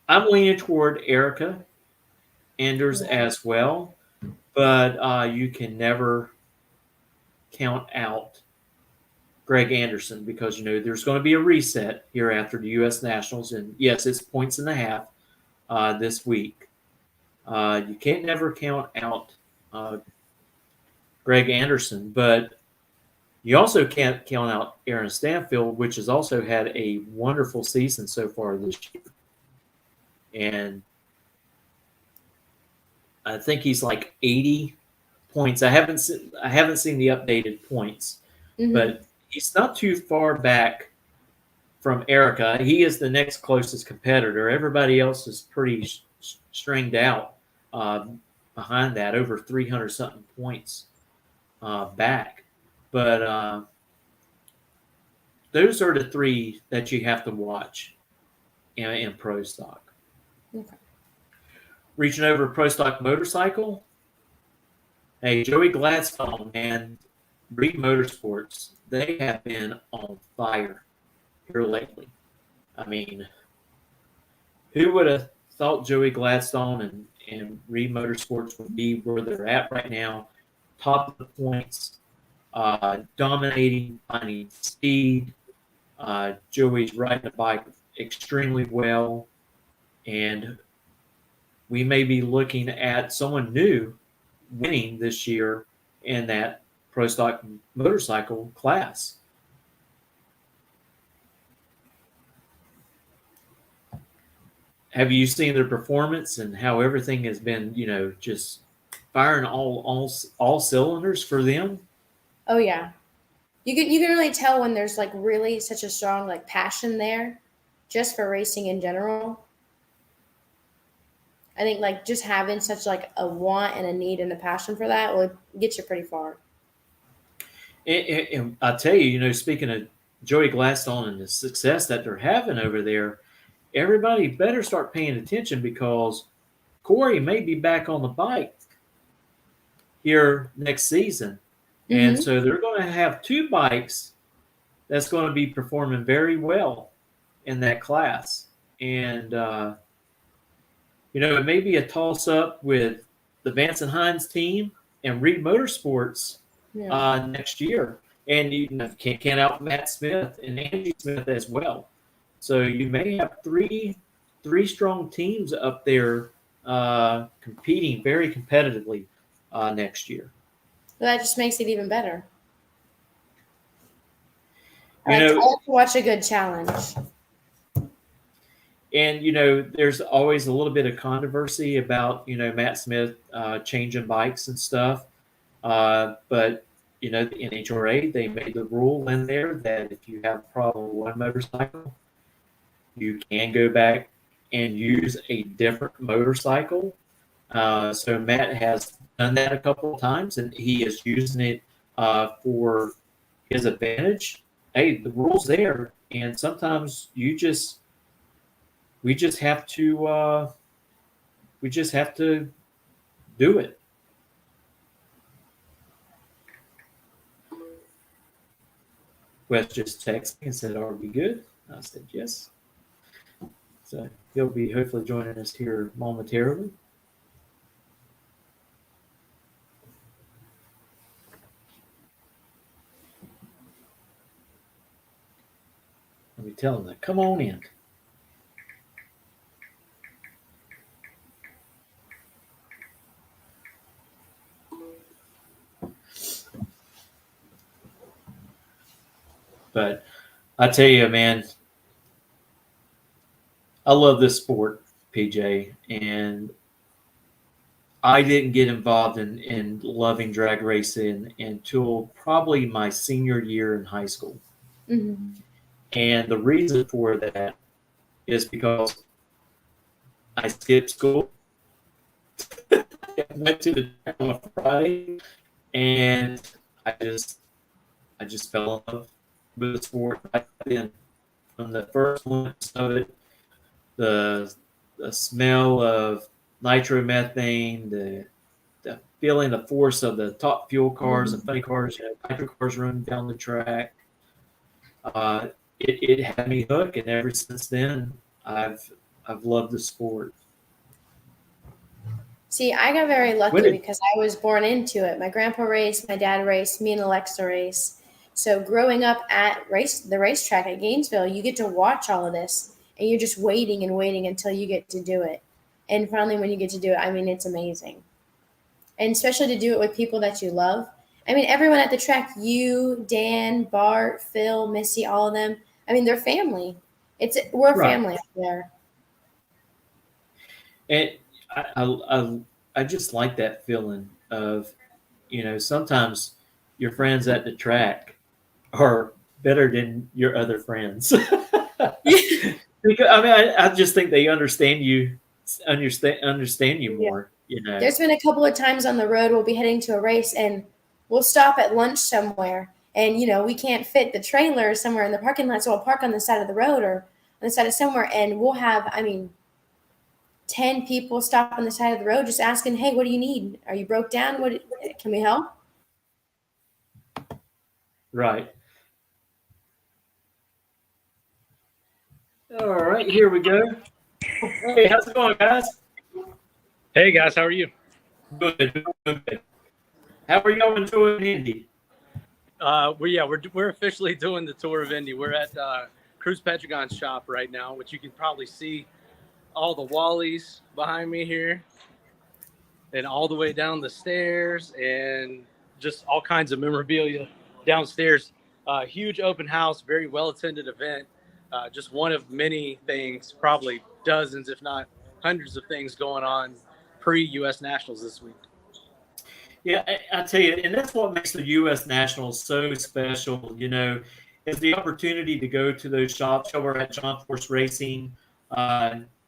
I'm leaning toward Erica Anders as well, but you can never count out Greg Anderson because, you know, there's going to be a reset here after the U.S. Nationals. And, yes, it's points and a half this week. You can't never count out Greg Anderson, but you also can't count out Aaron Stanfield, which has also had a wonderful season so far this year. And I think he's like 80 points. I haven't seen the updated points, Hmm. but he's not too far back from Erica. He is the next closest competitor. Everybody else is pretty stringed out behind that, over 300 something points back. But those are the three that you have to watch in Pro Stock. Okay. Reaching over Pro Stock Motorcycle. Hey, Joey Gladstone and Reed Motorsports, they have been on fire here lately. I mean, who would have thought Joey Gladstone and Reed Motorsports would be where they're at right now, top of the points, dominating, finding speed. Joey's riding the bike extremely well, and we may be looking at someone new winning this year in that Pro Stock motorcycle class. Have you seen their performance and how everything has been, you know, just firing all cylinders for them? Oh yeah, you can really tell when there's like really such a strong like passion there, just for racing in general. I think like just having such like a want and a need and a passion for that will get you pretty far. And I tell you, you know, speaking of Joey Gladstone and the success that they're having over there, everybody better start paying attention because Corey may be back on the bike here next season. And Hmm. so they're going to have two bikes that's going to be performing very well in that class. And, you know, it may be a toss up with the Vance and Hines team and Reed Motorsports next year. And you can't count out Matt Smith and Andy Smith as well. So you may have three strong teams up there competing very competitively next year. Well, that just makes it even better. I like to watch a good challenge. And, there's always a little bit of controversy about, Matt Smith changing bikes and stuff. But, the NHRA, they made the rule in there that if you have a problem with one motorcycle, you can go back and use a different motorcycle. So Matt has done that a couple of times, and he is using it for his advantage. Hey, the rule's there, and sometimes we just have to do it. Wes just texted me and said, "Are we good?" I said, "Yes." So he'll be hopefully joining us here momentarily. Let me tell him that. Come on in. But I tell you, man, I love this sport, PJ, and I didn't get involved in loving drag racing until probably my senior year in high school. Mm-hmm. And the reason for that is because I skipped school. I went to the track on a Friday, and I just fell in love with the sport right then. From the first glimpse of it, the smell of nitromethane, the feeling the force of the top fuel cars and funny cars, nitro cars running down the track. It had me hooked, and ever since then, I've loved the sport. See, I got very lucky because I was born into it. My grandpa raced, my dad raced, me and Alexa raced. So growing up at the racetrack at Gainesville, you get to watch all of this, and you're just waiting and waiting until you get to do it. And finally, when you get to do it, I mean, it's amazing. And especially to do it with people that you love. I mean, everyone at the track, you, Dan, Bart, Phil, Missy, all of them. I mean, they're family. We're a family up there. And I just like that feeling of, sometimes your friends at the track are better than your other friends. Because I just think they understand you more. There's been a couple of times on the road we'll be heading to a race and we'll stop at lunch somewhere, and we can't fit the trailer somewhere in the parking lot, so we'll park on the side of the road or on the side of somewhere, and we'll have 10 people stop on the side of the road just asking, "Hey, what do you need? Are you broke down? Can we help?" Right. All right, here we go. Hey, how's it going, guys? Hey, guys, how are you? Good. How are y'all enjoying Indy? We're officially doing the tour of Indy. We're at Cruz Petragon's shop right now, which you can probably see all the Wallies behind me here, and all the way down the stairs, and just all kinds of memorabilia downstairs. Huge open house, very well attended event. Just one of many things, probably dozens, if not hundreds of things going on pre-U.S. Nationals this week. Yeah, I tell you, and that's what makes the U.S. Nationals so special, is the opportunity to go to those shops. So we're at John Force Racing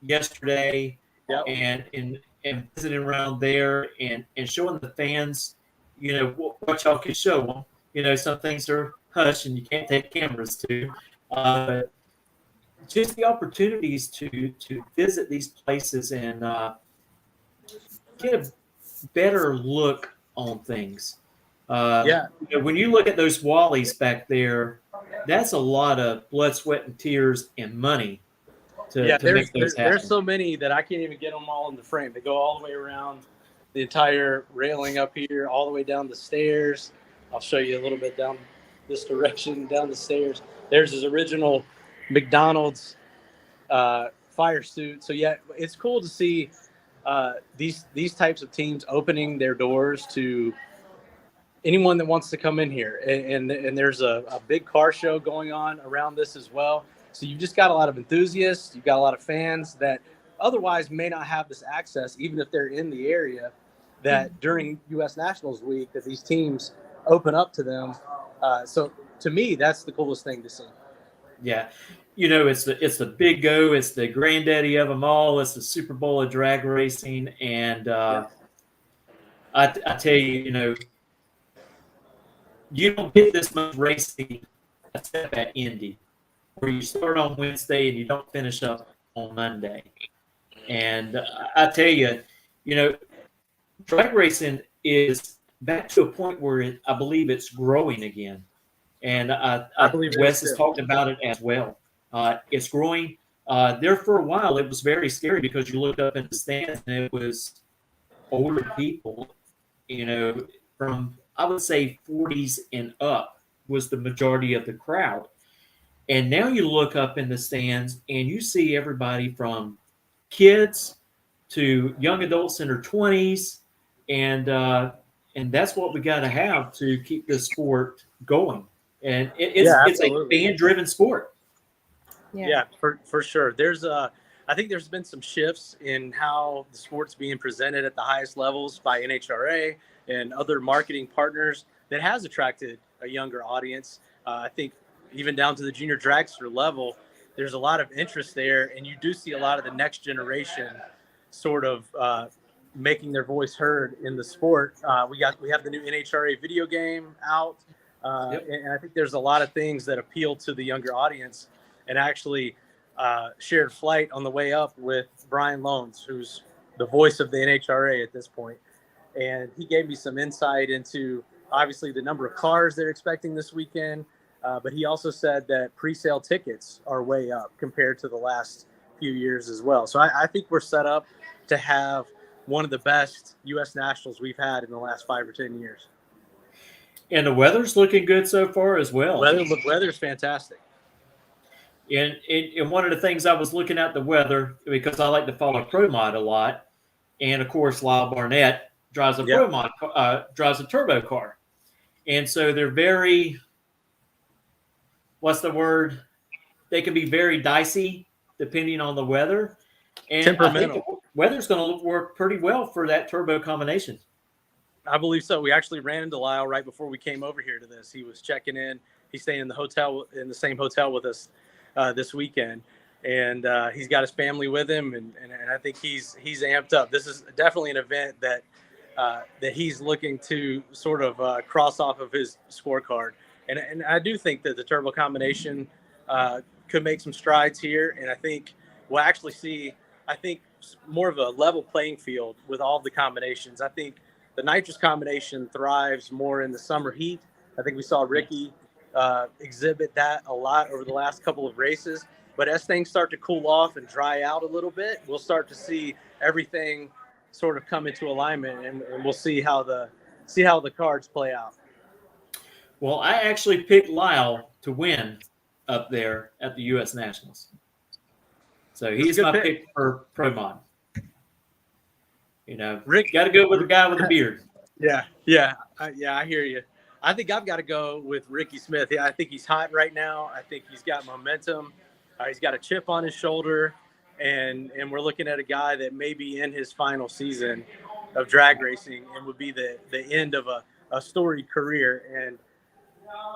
yesterday, and visiting around there and showing the fans, what y'all can show them. Some things are hush and you can't take cameras to. But just the opportunities to visit these places and get a better look on things. When you look at those Wallies back there, that's a lot of blood, sweat, and tears and money to make those happen. There's so many that I can't even get them all in the frame. They go all the way around the entire railing up here, all the way down the stairs. I'll show you a little bit down this direction, down the stairs. There's his original McDonald's fire suit. So yeah, it's cool to see these types of teams opening their doors to anyone that wants to come in here. And there's a big car show going on around this as well. So you've just got a lot of enthusiasts. You've got a lot of fans that otherwise may not have this access, even if they're in the area, that during U.S. Nationals Week that these teams open up to them. So to me, that's the coolest thing to see. Yeah. It's the Big Go. It's the granddaddy of them all. It's the Super Bowl of drag racing. And I tell you, you don't get this much racing except at Indy, where you start on Wednesday and you don't finish up on Monday. And I tell you, drag racing is back to a point where I believe it's growing again. And I believe Wes has talked about it as well. It's growing. There for a while, it was very scary because you looked up in the stands and it was older people, from, I would say, 40s and up was the majority of the crowd. And now you look up in the stands and you see everybody from kids to young adults in their 20s. And that's what we got to have to keep this sport going. And it's a fan-driven sport. Yeah, for sure. I think there's been some shifts in how the sport's being presented at the highest levels by NHRA and other marketing partners that has attracted a younger audience. I think even down to the junior dragster level, there's a lot of interest there, and you do see a lot of the next generation sort of making their voice heard in the sport. We have the new NHRA video game out, and I think there's a lot of things that appeal to the younger audience. And actually shared flight on the way up with Brian Loans, who's the voice of the NHRA at this point. And he gave me some insight into, obviously, the number of cars they're expecting this weekend. But he also said that pre-sale tickets are way up compared to the last few years as well. So I think we're set up to have one of the best U.S. Nationals we've had in the last 5 or 10 years. And the weather's looking good so far as well. Weather's fantastic. And one of the things I was looking at the weather, because I like to follow Pro Mod a lot, and of course Lyle Barnett drives a Pro Mod, drives a turbo car, and so they're very, what's the word? They can be very dicey depending on the weather, and temperamental. I think the weather's going to work pretty well for that turbo combination. I believe so. We actually ran into Lyle right before we came over here to this. He was checking in. He's staying in the same hotel with us this weekend, and he's got his family with him, and I think he's amped up. This is definitely an event that he's looking to sort of cross off of his scorecard, and I do think that the turbo combination could make some strides here, and I think we'll actually see more of a level playing field with all the combinations. I think the nitrous combination thrives more in the summer heat. I think we saw Ricky exhibit that a lot over the last couple of races, but as things start to cool off and dry out a little bit, we'll start to see everything sort of come into alignment, and we'll see how the cards play out. Well, I actually picked Lyle to win up there at the U.S. Nationals, so he's my pick for Pro Mod. Rick got to go with the guy with the beard. Yeah, I hear you. I think I've got to go with Ricky Smith. Yeah, I think he's hot right now. I think he's got momentum. He's got a chip on his shoulder, and we're looking at a guy that may be in his final season of drag racing and would be the end of a storied career. And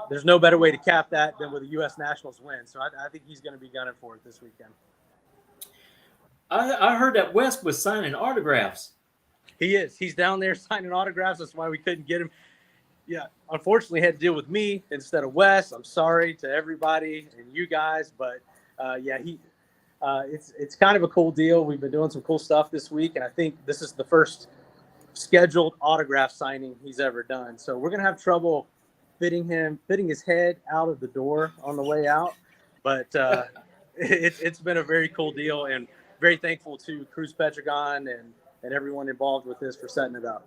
there's no better way to cap that than with a U.S. Nationals win. So I think he's going to be gunning for it this weekend. I heard that Wes was signing autographs. He is. He's down there signing autographs. That's why we couldn't get him. Yeah, unfortunately, had to deal with me instead of Wes. I'm sorry to everybody and you guys, but it's kind of a cool deal. We've been doing some cool stuff this week, and I think this is the first scheduled autograph signing he's ever done. So we're gonna have trouble fitting his head out of the door on the way out, but it's been a very cool deal, and very thankful to Cruz Petragon and and everyone involved with this for setting it up.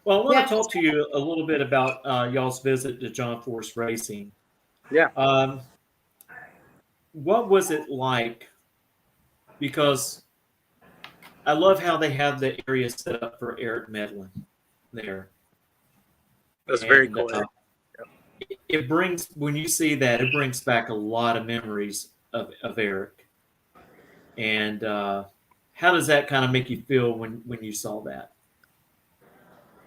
Well, I want Yeah. to talk to you a little bit about y'all's visit to John Force Racing. Yeah. What was it like? Because I love how they have the area set up for Eric Medlin there. That's very And, cool. it brings, when you see that, it brings back a lot of memories of Eric. And how does that kind of make you feel when you saw that?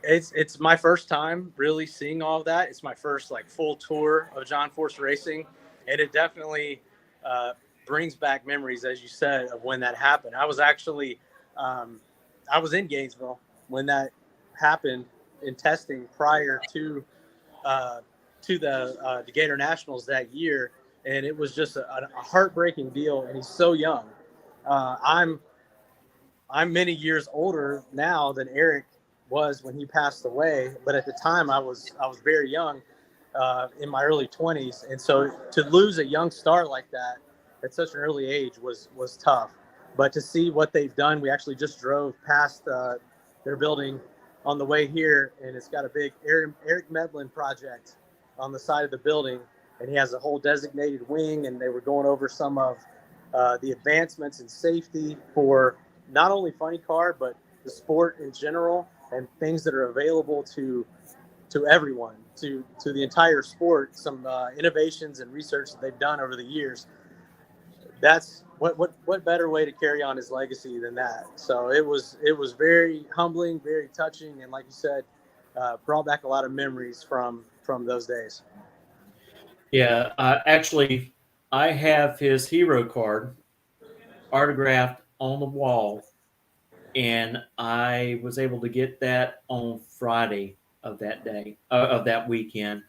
It's my first time really seeing all of that. It's my first like full tour of John Force Racing, and it definitely brings back memories, as you said, of when that happened. I was actually I was in Gainesville when that happened in testing prior to the Gator Nationals that year, and it was just a heartbreaking deal. And he's so young. I'm many years older now than Eric was when he passed away, but at the time I was very young, in my early 20s, and so to lose a young star like that at such an early age was tough. But to see what they've done, we actually just drove past their building on the way here, and it's got a big Eric Medlin project on the side of the building, and he has a whole designated wing, and they were going over some of the advancements in safety for not only Funny Car, but the sport in general, and things that are available to everyone, to the entire sport. Some innovations and research that they've done over the years. That's what better way to carry on his legacy than that? So it was very humbling, very touching, and like you said, brought back a lot of memories from those days. Yeah, actually, I have his hero card autographed on the wall, and I was able to get that on Friday of that day, of that weekend.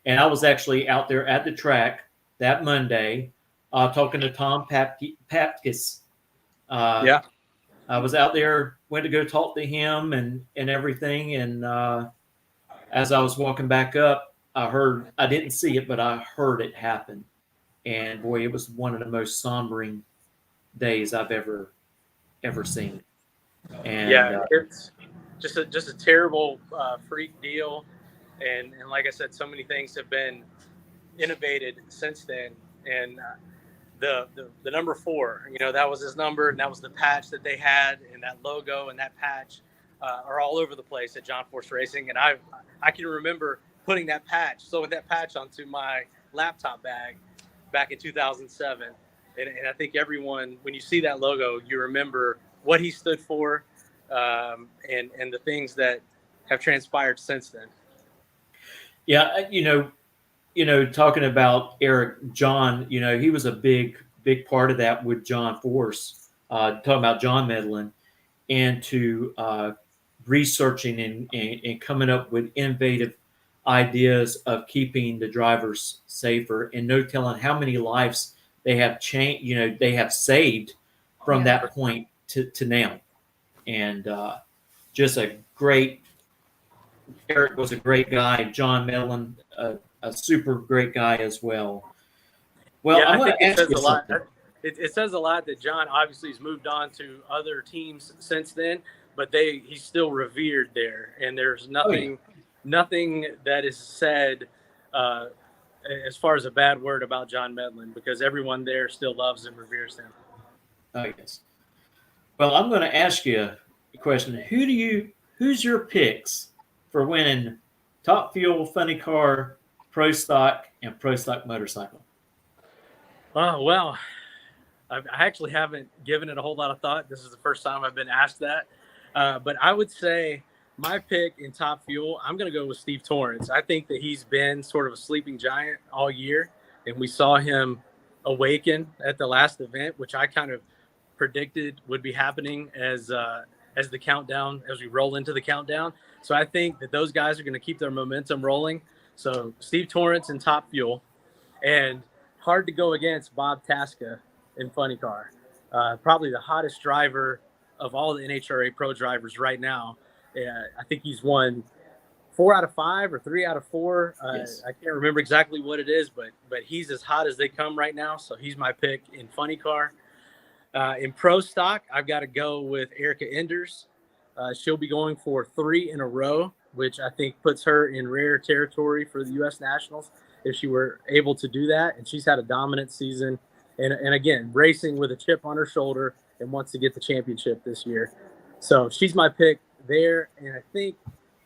And I was actually out there at the track that Monday, talking to Tom Papkis. Yeah. I was out there, went to go talk to him and everything. And as I was walking back up, I didn't see it, but I heard it happen. And boy, it was one of the most sombering days I've ever seen. And Yeah, it's just a terrible freak deal, and like I said, so many things have been innovated since then. And the number 4, that was his number, and that was the patch that they had, and that logo and that patch are all over the place at John Force Racing. And I can remember putting that patch, sewing that patch onto my laptop bag back in 2007. And I think everyone, when you see that logo, you remember what he stood for, and the things that have transpired since then. yeah, talking about Eric, John, he was a big part of that with John Force, talking about John Medlin, and to researching and coming up with innovative ideas of keeping the drivers safer, and no telling how many lives they have changed, they have saved from that point to now. And just Eric was a great guy. John Medlin, a super great guy as well. Well, Yeah, I'm I going think to it ask says you a lot. something. It says a lot that John obviously has moved on to other teams since then, but he's still revered there, and there's nothing that is said as far as a bad word about John Medlin, because everyone there still loves and reveres him. Oh, yes. Well, I'm going to ask you a question. Who's your picks for winning Top Fuel, Funny Car, Pro Stock, and Pro Stock Motorcycle? Oh, well, I actually haven't given it a whole lot of thought. This is the first time I've been asked that. But I would say my pick in Top Fuel, I'm going to go with Steve Torrence. I think that he's been sort of a sleeping giant all year, and we saw him awaken at the last event, which I kind of predicted would be happening as the countdown, as we roll into the countdown. So I think that those guys are going to keep their momentum rolling. So Steve Torrence in Top Fuel, and hard to go against Bob Tasca in Funny Car. Probably the hottest driver of all the NHRA Pro drivers right now. I think he's won 4 out of 5 or 3 out of 4. Yes. I can't remember exactly what it is, but he's as hot as they come right now. So he's my pick in Funny Car. In Pro Stock, I've got to go with Erica Enders. She'll be going for 3 in a row, which I think puts her in rare territory for the U.S. Nationals if she were able to do that. And she's had a dominant season. And again, racing with a chip on her shoulder and wants to get the championship this year. So she's my pick there. And I think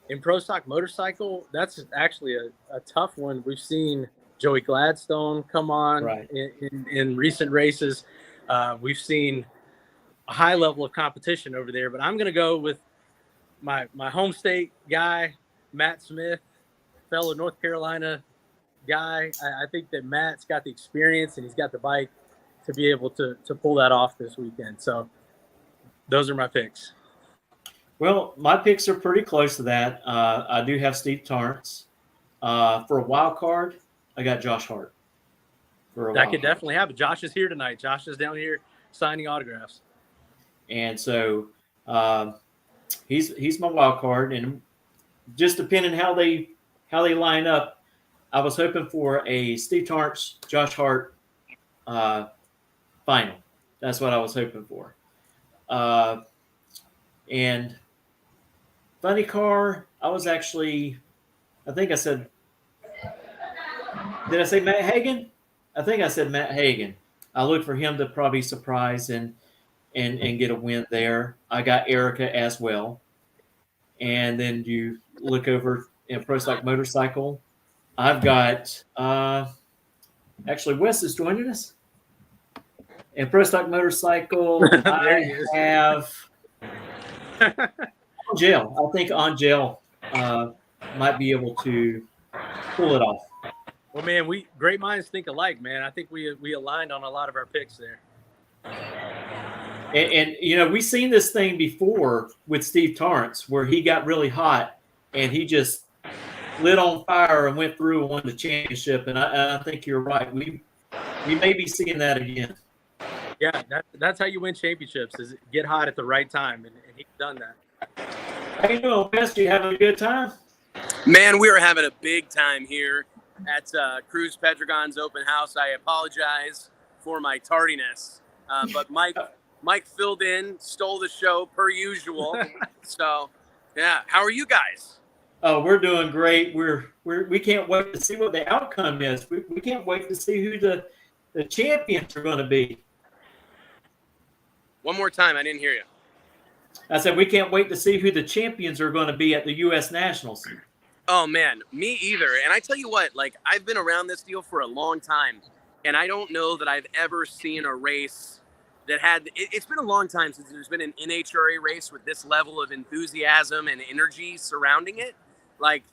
in Pro Stock Motorcycle, that's actually a tough one. We've seen Joey Gladstone come on in recent races. We've seen a high level of competition over there, but I'm going to go with my home state guy, Matt Smith, fellow North Carolina guy. I think that Matt's got the experience and he's got the bike to be able to pull that off this weekend. So those are my picks. Well, my picks are pretty close to that. I do have Steve Torrance. For a wild card, I got Josh Hart. That could definitely happen. Josh is here tonight. Josh is down here signing autographs. And so he's my wild card. And just depending how they line up, I was hoping for a Steve Torrance, Josh Hart final. That's what I was hoping for. And funny car, I think I said, did I say Matt Hagan? I think I said Matt Hagan. I look for him to probably surprise and get a win there. I got Erica as well. And then you look over in Pro Stock Motorcycle. I've got actually Wes is joining us. In Pro Stock Motorcycle, I have Angel. I think Angel might be able to pull it off. Well, man, great minds think alike, man. I think we aligned on a lot of our picks there. And you know, we've seen this thing before with Steve Torrance where he got really hot and he just lit on fire and went through and won the championship. And I think you're right. We may be seeing that again. Yeah, that's how you win championships, is get hot at the right time, and he's done that. How you doing, Wes? You having a good time? Man, we are having a big time here at Cruz Pedregon's open house. I apologize for my tardiness, but Mike filled in, stole the show per usual. So, yeah, how are you guys? Oh, we're doing great. We can't wait to see what the outcome is. We can't wait to see who the champions are going to be. One more time, I didn't hear you. I said we can't wait to see who the champions are going to be at the U.S. Nationals. Oh, man, me either. And I tell you what, like, I've been around this deal for a long time, and I don't know that I've ever seen a race that had – it's been a long time since there's been an NHRA race with this level of enthusiasm and energy surrounding it. Like,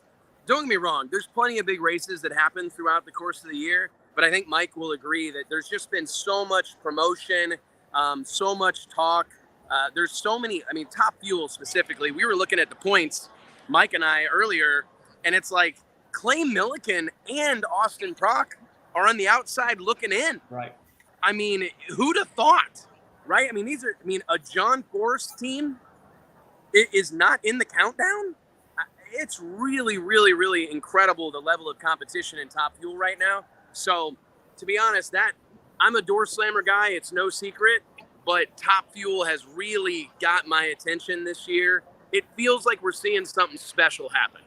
don't get me wrong, there's plenty of big races that happen throughout the course of the year, but I think Mike will agree that there's just been so much promotion, so much talk. There's so many – I mean, Top Fuel specifically, we were looking at the points, Mike and I, earlier – and it's like Clay Milliken and Austin Prock are on the outside looking in. Right. I mean, who'd have thought, right? I mean, a John Forrest team is not in the countdown. It's really, really, really incredible, the level of competition in Top Fuel right now. So, to be honest, I'm a door slammer guy. It's no secret. But Top Fuel has really got my attention this year. It feels like we're seeing something special happen.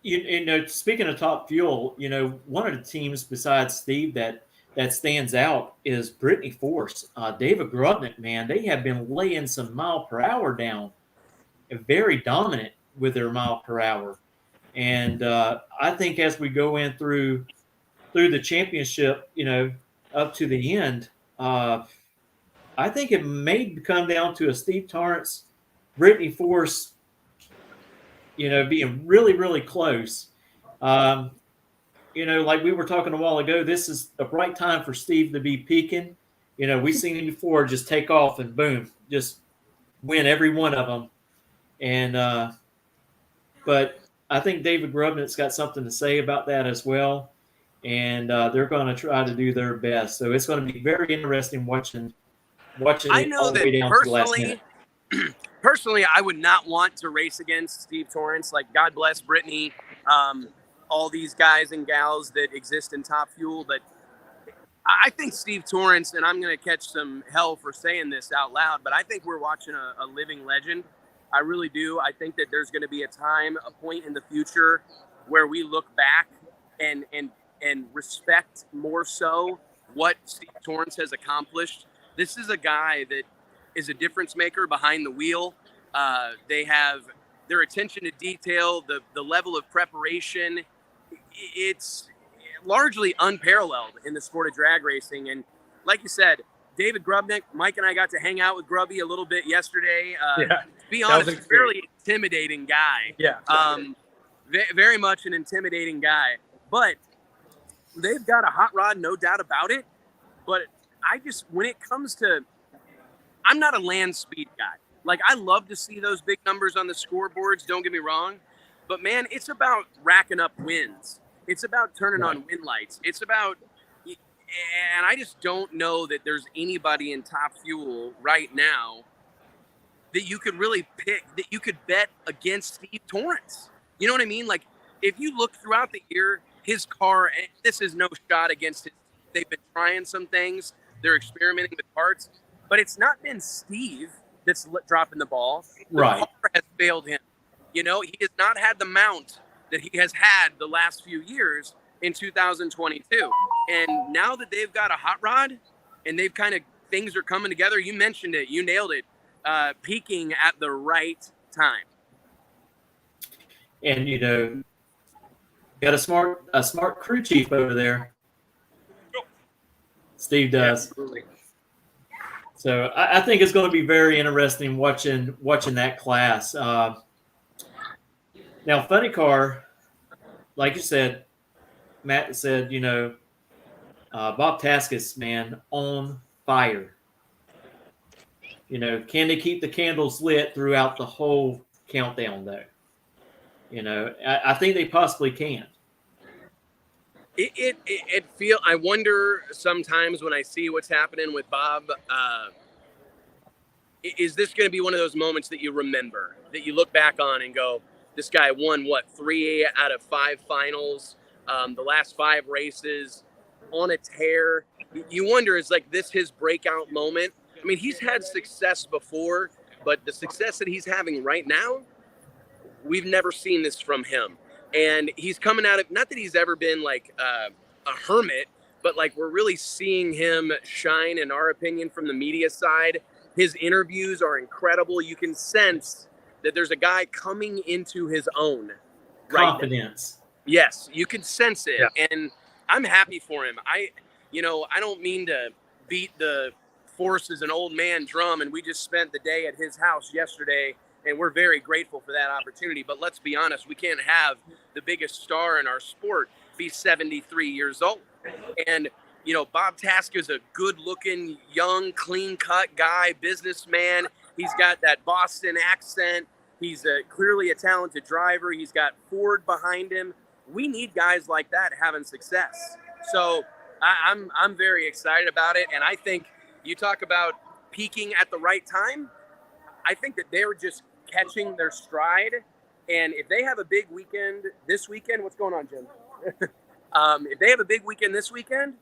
You know, speaking of Top Fuel, you know, one of the teams besides Steve that stands out is Brittany Force. David Grubnick, man, they have been laying some mile per hour down, very dominant with their mile per hour. And I think as we go in through the championship, you know, up to the end, I think it may come down to a Steve Torrance, Brittany Force, you know, being really, really close. You know, like we were talking a while ago, this is a bright time for Steve to be peaking. You know, we've seen him before just take off and boom, just win every one of them. And but I think David Grubnick's got something to say about that as well. And they're going to try to do their best. So it's going to be very interesting watching I it know all the way that down to the last minute. Personally, I would not want to race against Steve Torrance. Like, God bless Brittany, all these guys and gals that exist in Top Fuel. But I think Steve Torrance, and I'm going to catch some hell for saying this out loud, but I think we're watching a living legend. I really do. I think that there's going to be a point in the future where we look back and respect more so what Steve Torrance has accomplished. This is a guy that is a difference maker behind the wheel. They have their attention to detail, the level of preparation. It's largely unparalleled in the sport of drag racing. And like you said, David Grubnick, Mike and I got to hang out with Grubby a little bit yesterday. To be honest, a fairly intimidating guy. Yeah. Very much an intimidating guy. But they've got a hot rod, no doubt about it. But when it comes to, I'm not a land speed guy. Like, I love to see those big numbers on the scoreboards, don't get me wrong. But, man, it's about racking up wins. It's about turning on win lights. It's about, and I just don't know that there's anybody in Top Fuel right now that you could really pick, that you could bet against Steve Torrance. You know what I mean? Like, if you look throughout the year, his car, and this is no shot against his, they've been trying some things. They're experimenting with parts. But it's not been Steve that's dropping the ball. The car has failed him. You know, he has not had the mount that he has had the last few years in 2022. And now that they've got a hot rod and they've things are coming together, you mentioned it, you nailed it, peaking at the right time. And, you know, got a smart crew chief over there. Steve does. Absolutely. So I think it's going to be very interesting watching that class. Now, Funny Car, like you said, Matt said, you know, Bob Taskus, man, on fire. You know, can they keep the candles lit throughout the whole countdown, though? You know, I think they possibly can. I wonder sometimes when I see what's happening with Bob, is this going to be one of those moments that you remember, that you look back on and go, this guy won 3 out of 5 finals, the last 5 races, on a tear. You wonder, is like this his breakout moment? I mean, he's had success before, but the success that he's having right now, we've never seen this from him. And he's coming out of, not that he's ever been like a hermit, but like we're really seeing him shine, in our opinion, from the media side. His interviews are incredible. You can sense that there's a guy coming into his own. Confidence. Yes, you can sense it. Yeah. And I'm happy for him. I don't mean to beat the force as an old man drum, and we just spent the day at his house yesterday, and we're very grateful for that opportunity. But let's be honest, we can't have the biggest star in our sport be 73 years old. And, you know, Bob Task is a good-looking, young, clean-cut guy, businessman. He's got that Boston accent. He's clearly a talented driver. He's got Ford behind him. We need guys like that having success. So I'm very excited about it. And I think you talk about peaking at the right time. I think that they're just catching their stride. And if they have a big weekend this weekend, what's going on, Jim? If they have a big weekend this weekend,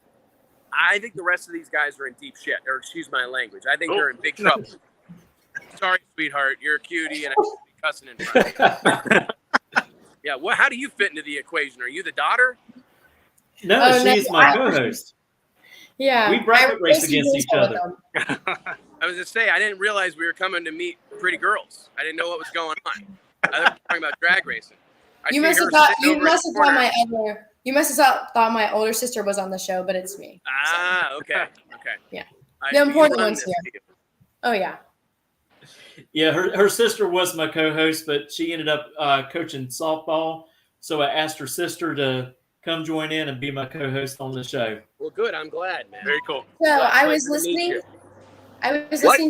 I think the rest of these guys are in deep shit, or excuse my language. I think they're in big trouble. Sorry, sweetheart. You're a cutie and I should be cussing in front. Yeah. Well, how do you fit into the equation? Are you the daughter? No, she's my co-host. Yeah. We bracket race against each other. I was just saying, I didn't realize we were coming to meet pretty girls. I didn't know what was going on. I thought we were talking about drag racing. You must have thought my older sister was on the show, but it's me. Ah, okay. Yeah. The important ones here. Oh, yeah. Yeah, her sister was my co-host, but she ended up coaching softball. So I asked her sister to come join in and be my co-host on the show. Well, good. I'm glad, man. Very cool. So I was listening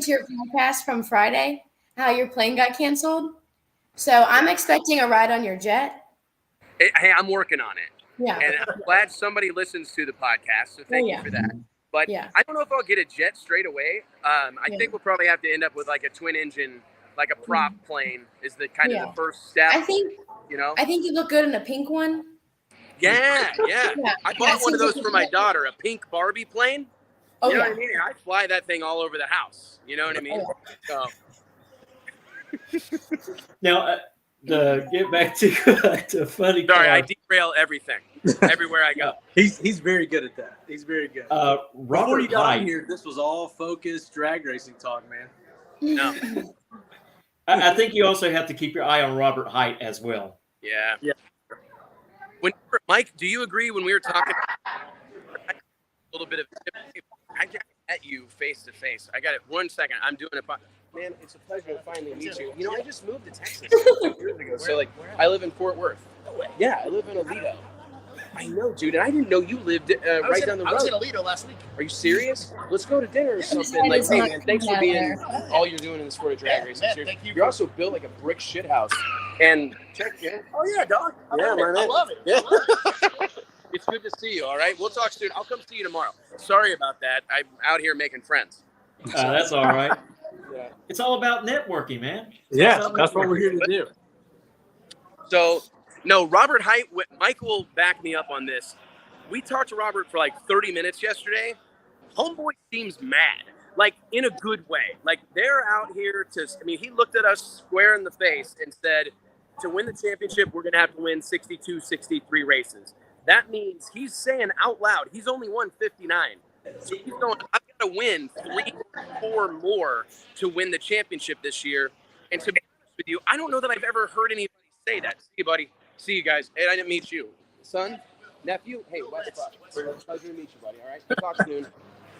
to your podcast from Friday, how your plane got canceled. So I'm expecting a ride on your jet. Hey, I'm working on it. Yeah. And I'm glad somebody listens to the podcast, so thank you for that. But I don't know if I'll get a jet straight away. I think we'll probably have to end up with like a twin engine, like a prop plane is the kind of the first step. I think you look good in a pink one. Yeah. Yeah. I bought one of those for my daughter, a pink Barbie plane. Oh, You know yeah. what I mean? I fly that thing all over the house. You know what I mean? So Now, to get back to funny sorry, I car, derail everything everywhere I go. He's very good at that. He's very good. Before Robert you got on Height. here, this was all focused drag racing talk, man. No. I think you also have to keep your eye on Robert Height as well. Yeah. Yeah. Mike, do you agree when we were talking a little bit of I met you face to face. I got it. 1 second. I'm doing it. Man, it's a pleasure to finally meet you. You know, I just moved to Texas 2 years ago. So, like, I live in Fort Worth. Yeah, I live in Aledo. I know, dude. And I didn't know you lived right down the road. I was in Aledo last week. Are you serious? Let's go to dinner or something. Like, hey, man, thanks for being all you're doing in the sport of drag racing. man, Seriously. thank you You're also built like a brick shit house. And check it. Oh yeah, dog. I man. love it. Yeah. It's good to see you. All right, we'll talk soon. I'll come see you tomorrow. Sorry about that. I'm out here making friends. That's all right. Yeah. It's all about networking, man. Yeah, that's what we're here to do. So, no, Robert Height, Mike will back me up on this. We talked to Robert for like 30 minutes yesterday. Homeboy seems mad, like in a good way. Like they're out here he looked at us square in the face and said, to win the championship, we're going to have to win 62, 63 races. That means he's saying out loud, he's only won 59. So he's going, I've got to win 3 or 4 more to win the championship this year. And to be honest with you, I don't know that I've ever heard anybody say that. See you, buddy. See you guys. And I didn't meet you. Son, nephew, hey, Wes Buck. Pleasure to meet you, buddy. All right? Talk soon.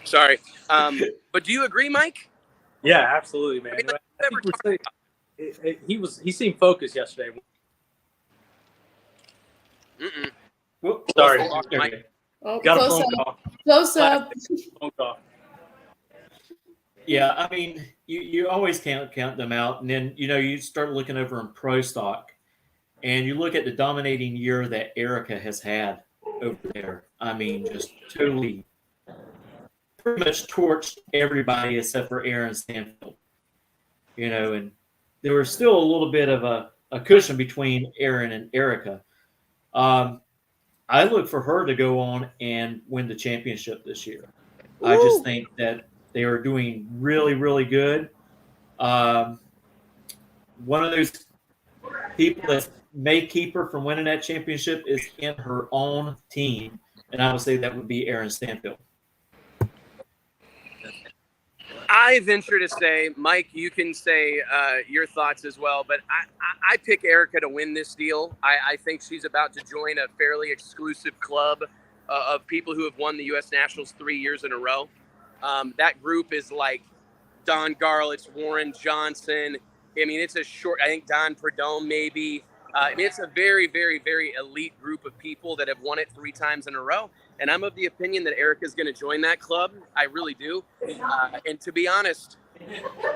Sorry. But do you agree, Mike? Yeah, absolutely, man. I mean, like, He seemed focused yesterday. Mm-mm. Whoop, Sorry. Mike. Oh, Got a close phone up. call. Close up. Phone call. Yeah, I mean, you always count them out, and then you start looking over in pro stock, and you look at the dominating year that Erica has had over there. I mean, just totally, pretty much torched everybody except for Aaron Stanfield. And there was still a little bit of a cushion between Aaron and Erica. I look for her to go on and win the championship this year. I just think that they are doing really, really good. One of those people that may keep her from winning that championship is in her own team, and I would say that would be Aaron Stanfield. I venture to say, Mike, you can say your thoughts as well, but I pick Erica to win this deal. I think she's about to join a fairly exclusive club of people who have won the U.S. Nationals 3 years in a row. That group is like Don Garlitz, Warren Johnson. I mean, it's I think Don Perdome maybe. I mean, it's a very, very, very elite group of people that have won it 3 times in a row. And I'm of the opinion that Erica's going to join that club. I really do. And to be honest,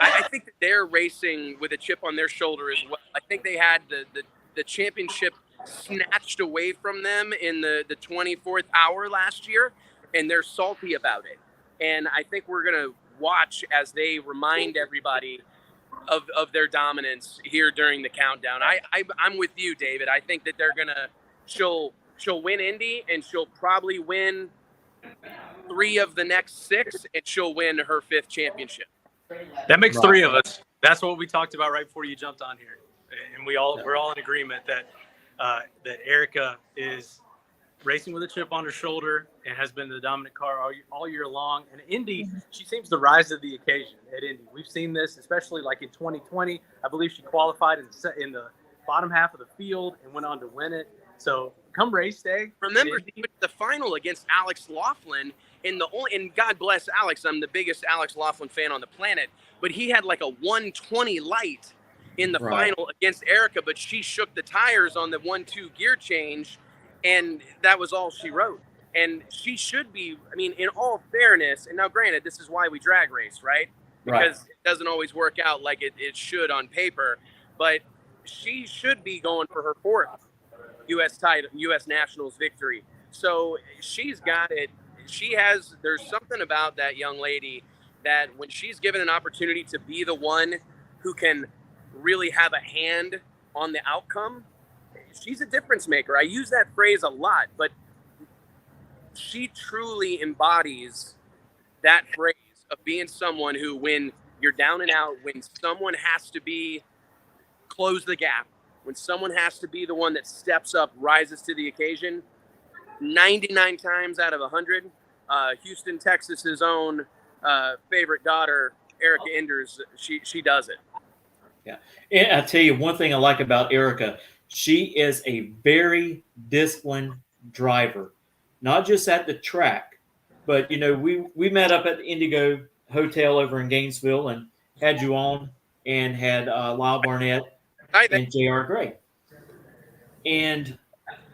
I think that they're racing with a chip on their shoulder as well. I think they had the championship snatched away from them in the 24th hour last year, and they're salty about it. And I think we're going to watch as they remind everybody of their dominance here during the countdown. I'm with you, David. I think that they're going to she'll win Indy, and she'll probably win 3 of the next 6, and she'll win her 5th championship. That makes 3 of us. That's what we talked about right before you jumped on here, and we're all in agreement that that Erica is racing with a chip on her shoulder and has been the dominant car all year long. And Indy, she seems to rise to the occasion at Indy. We've seen this, especially like in 2020. I believe she qualified in the bottom half of the field and went on to win it. So come race day. Remember the final against Alex Laughlin and God bless Alex. I'm the biggest Alex Laughlin fan on the planet, but he had like a 120 light in the final against Erica, but she shook the tires on the 1-2 gear change, and that was all she wrote. And she should be, I mean, in all fairness, and now granted, this is why we drag race, right? Because it doesn't always work out like it should on paper, but she should be going for her 4th U.S. Nationals victory. So she's got it. There's something about that young lady that when she's given an opportunity to be the one who can really have a hand on the outcome, she's a difference maker. I use that phrase a lot, but she truly embodies that phrase of being someone who, when you're down and out, when someone has to be close the gap, when someone has to be the one that steps up, rises to the occasion, 99 times out of 100, Houston, Texas's own favorite daughter, Erica Enders, she does it. Yeah. And I tell you one thing I like about Erica, she is a very disciplined driver, not just at the track, but we met up at the Indigo Hotel over in Gainesville and had you on and had Lyle Barnett and J.R. Gray. And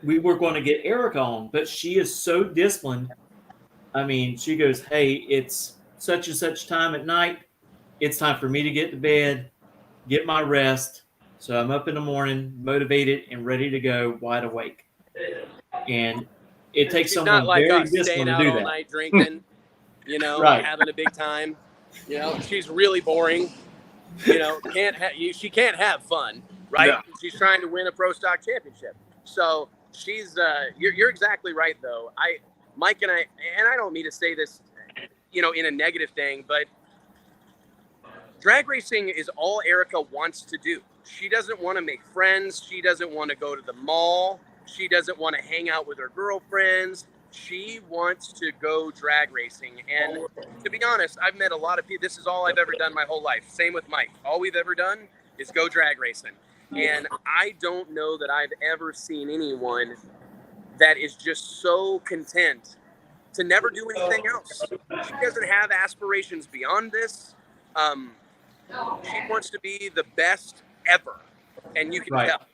we were going to get Erica on, but she is so disciplined. I mean, she goes, hey, it's such and such time at night. It's time for me to get to bed, get my rest. So I'm up in the morning, motivated and ready to go, wide awake. And it takes She's someone not like very us, staying disciplined to out do all that. night drinking, Right. having a big time. She's really boring. She can't have fun, right? No. She's trying to win a pro stock championship. So she's you're exactly right though. Mike and I don't mean to say this, in a negative thing, but drag racing is all Erica wants to do. She doesn't want to make friends. She doesn't want to go to the mall. She doesn't want to hang out with her girlfriends. She wants to go drag racing. And to be honest, I've met a lot of people. This is all I've ever done my whole life. Same with Mike. All we've ever done is go drag racing. And I don't know that I've ever seen anyone that is just so content to never do anything else. She doesn't have aspirations beyond this. She wants to be the best ever. And you can Right. tell.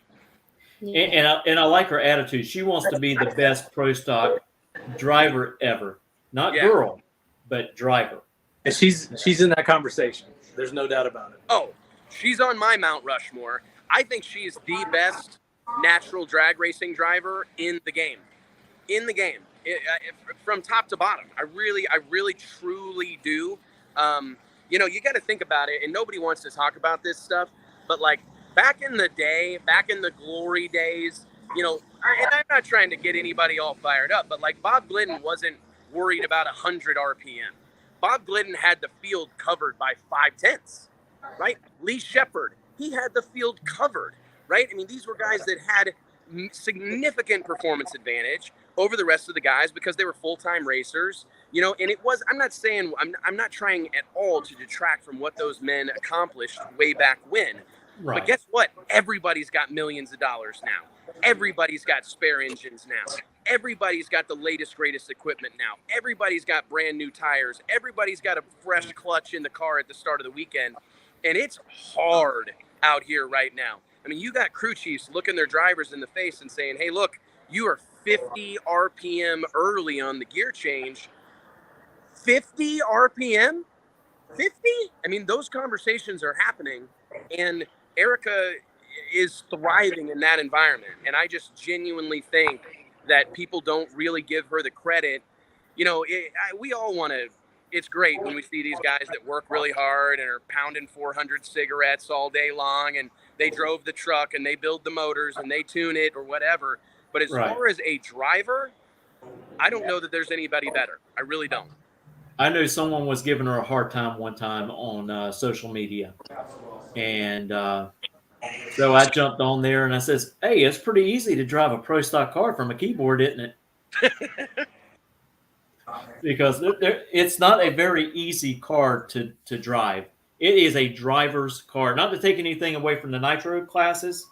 Yeah. And I like her attitude. She wants to be the best pro stock driver ever. Not Yeah. girl, but driver. And she's in that conversation. There's no doubt about it. Oh, she's on my Mount Rushmore. I think she's the best natural drag racing driver in the game. From top to bottom. I really, truly do. You got to think about it, and nobody wants to talk about this stuff, but like back in the day, back in the glory days, and I'm not trying to get anybody all fired up, but like Bob Glidden wasn't worried about 100 RPM. Bob Glidden had the field covered by 5/10, right? Lee Shepard, he had the field covered, right? I mean, these were guys that had significant performance advantage over the rest of the guys because they were full-time racers, and it was, I'm not trying at all to detract from what those men accomplished way back when. Right. But guess what? Everybody's got millions of dollars now. Everybody's got spare engines now. Everybody's got the latest, greatest equipment now. Everybody's got brand new tires. Everybody's got a fresh clutch in the car at the start of the weekend. And it's hard out here right now. I mean, you got crew chiefs looking their drivers in the face and saying, hey, look, you are 50 RPM early on the gear change. 50 RPM? 50? I mean, those conversations are happening, and Erica is thriving in that environment. And I just genuinely think that people don't really give her the credit. We all want to, it's great when we see these guys that work really hard and are pounding 400 cigarettes all day long, and they drove the truck and they build the motors and they tune it or whatever. But as Right. far as a driver, I don't know that there's anybody better. I really don't. I know someone was giving her a hard time one time on social media. And so I jumped on there and I says, hey, it's pretty easy to drive a pro stock car from a keyboard, isn't it? Because it's not a very easy car to drive. It is a driver's car. Not to take anything away from the nitro classes,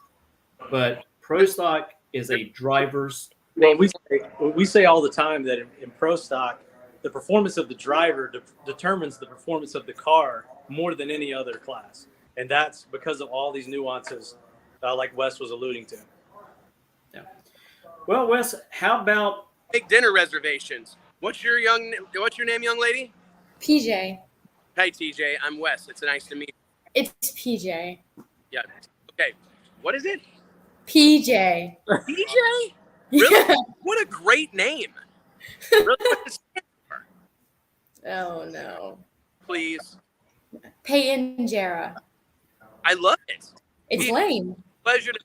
but pro stock is a driver's. Well, we say all the time that in pro stock, the performance of the driver determines the performance of the car more than any other class. And that's because of all these nuances, like Wes was alluding to. Yeah. Well, Wes, how about Make dinner reservations. What's your name, young lady? PJ. Hi, TJ. I'm Wes. It's nice to meet It's PJ. you. Yeah. Okay. What is it? PJ. TJ? Yeah. Really? What a great name. Really? What does it stand for? Oh no. Please. Peyton Jara. I love it. It's PJ. lame. Pleasure to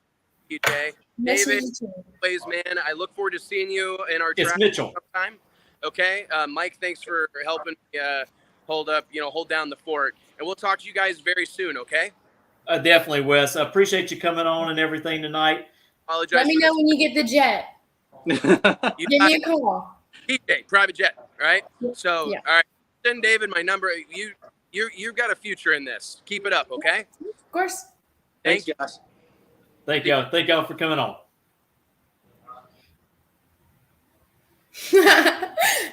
meet you, TJ. David, Message you too. always, man. I look forward to seeing you in our It's track Mitchell. sometime. Okay, Mike, thanks for helping me hold down the fort, and we'll talk to you guys very soon. Okay. Definitely, Wes. I appreciate you coming on and everything tonight. Apologize. Let me for know this. when you get the jet. You Give me got a call. PJ, private jet. All right. So, Yeah. all right, send David my number. You've got a future in this. Keep it up. Okay. Of course. Thanks, Josh. Thank y'all. Thank y'all for coming on.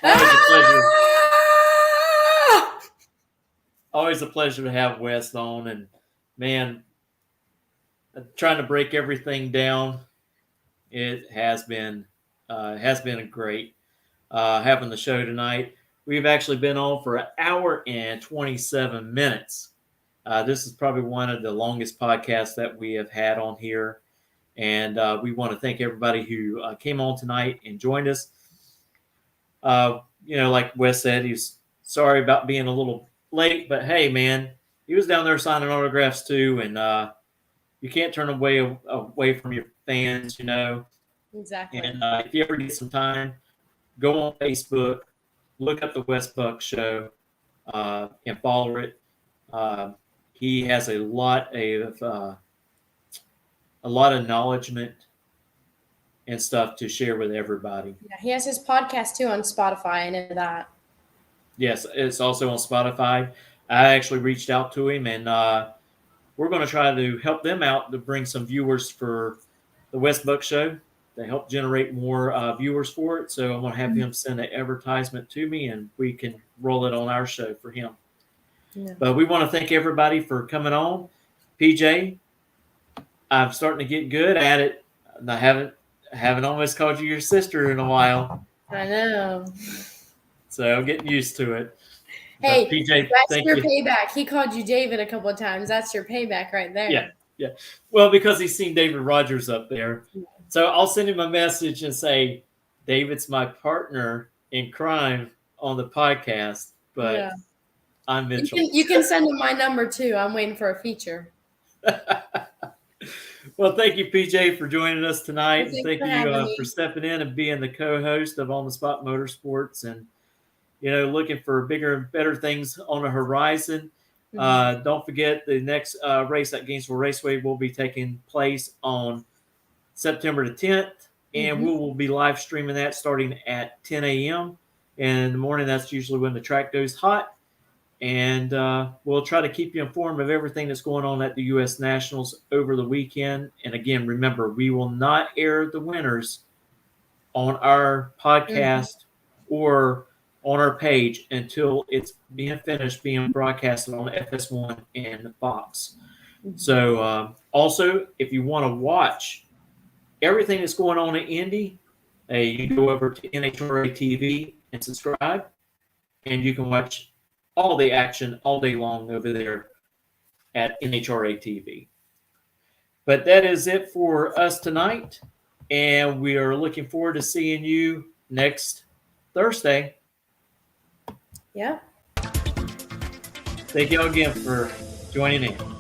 Always a pleasure. Always a pleasure to have Wes on, and man, trying to break everything down. It has been great having the show tonight. We've actually been on for an hour and 27 minutes. This is probably one of the longest podcasts that we have had on here, and we want to thank everybody who came on tonight and joined us. Like Wes said, he's sorry about being a little late, but hey, man, he was down there signing autographs too, and you can't turn away from your fans, Exactly. And if you ever get some time, go on Facebook, look up the Wes Buck Show, and follow it. He has a lot of acknowledgement and stuff to share with everybody. Yeah, he has his podcast too on Spotify. I know that. Yes, it's also on Spotify. I actually reached out to him, and we're going to try to help them out to bring some viewers for the Wes Buck Show to help generate more viewers for it. So I'm going to have him send an advertisement to me, and we can roll it on our show for him. Yeah. But we want to thank everybody for coming on. PJ, I'm starting to get good at it. I haven't almost called you your sister in a while, I know. so I'm getting used to it. Hey, but PJ, that's thank your you. payback. He called you David a couple of times. That's your payback right there. Yeah. Well, because he's seen David Rogers up there. So I'll send him a message and say, David's my partner in crime on the podcast, but Yeah. I'm Mitchell. You can send him my number too. I'm waiting for a feature. Well, thank you, PJ, for joining us tonight. Thanks Thank for you having me. for stepping in and being the co-host of On the Spot Motorsports, and looking for bigger and better things on the horizon. Don't forget the next race at Gainesville Raceway will be taking place on September the 10th, and we will be live streaming that starting at 10 a.m. in the morning. That's usually when the track goes hot. And we'll try to keep you informed of everything that's going on at the U.S. Nationals over the weekend. And again, remember, we will not air the winners on our podcast or on our page until it's being broadcasted on FS1 and Fox. So also, if you want to watch everything that's going on in Indy, you can go over to NHRA TV and subscribe, and you can watch all the action all day long over there at NHRA TV. But that is it for us tonight, and we are looking forward to seeing you next Thursday. Yeah. Thank you all again for joining in.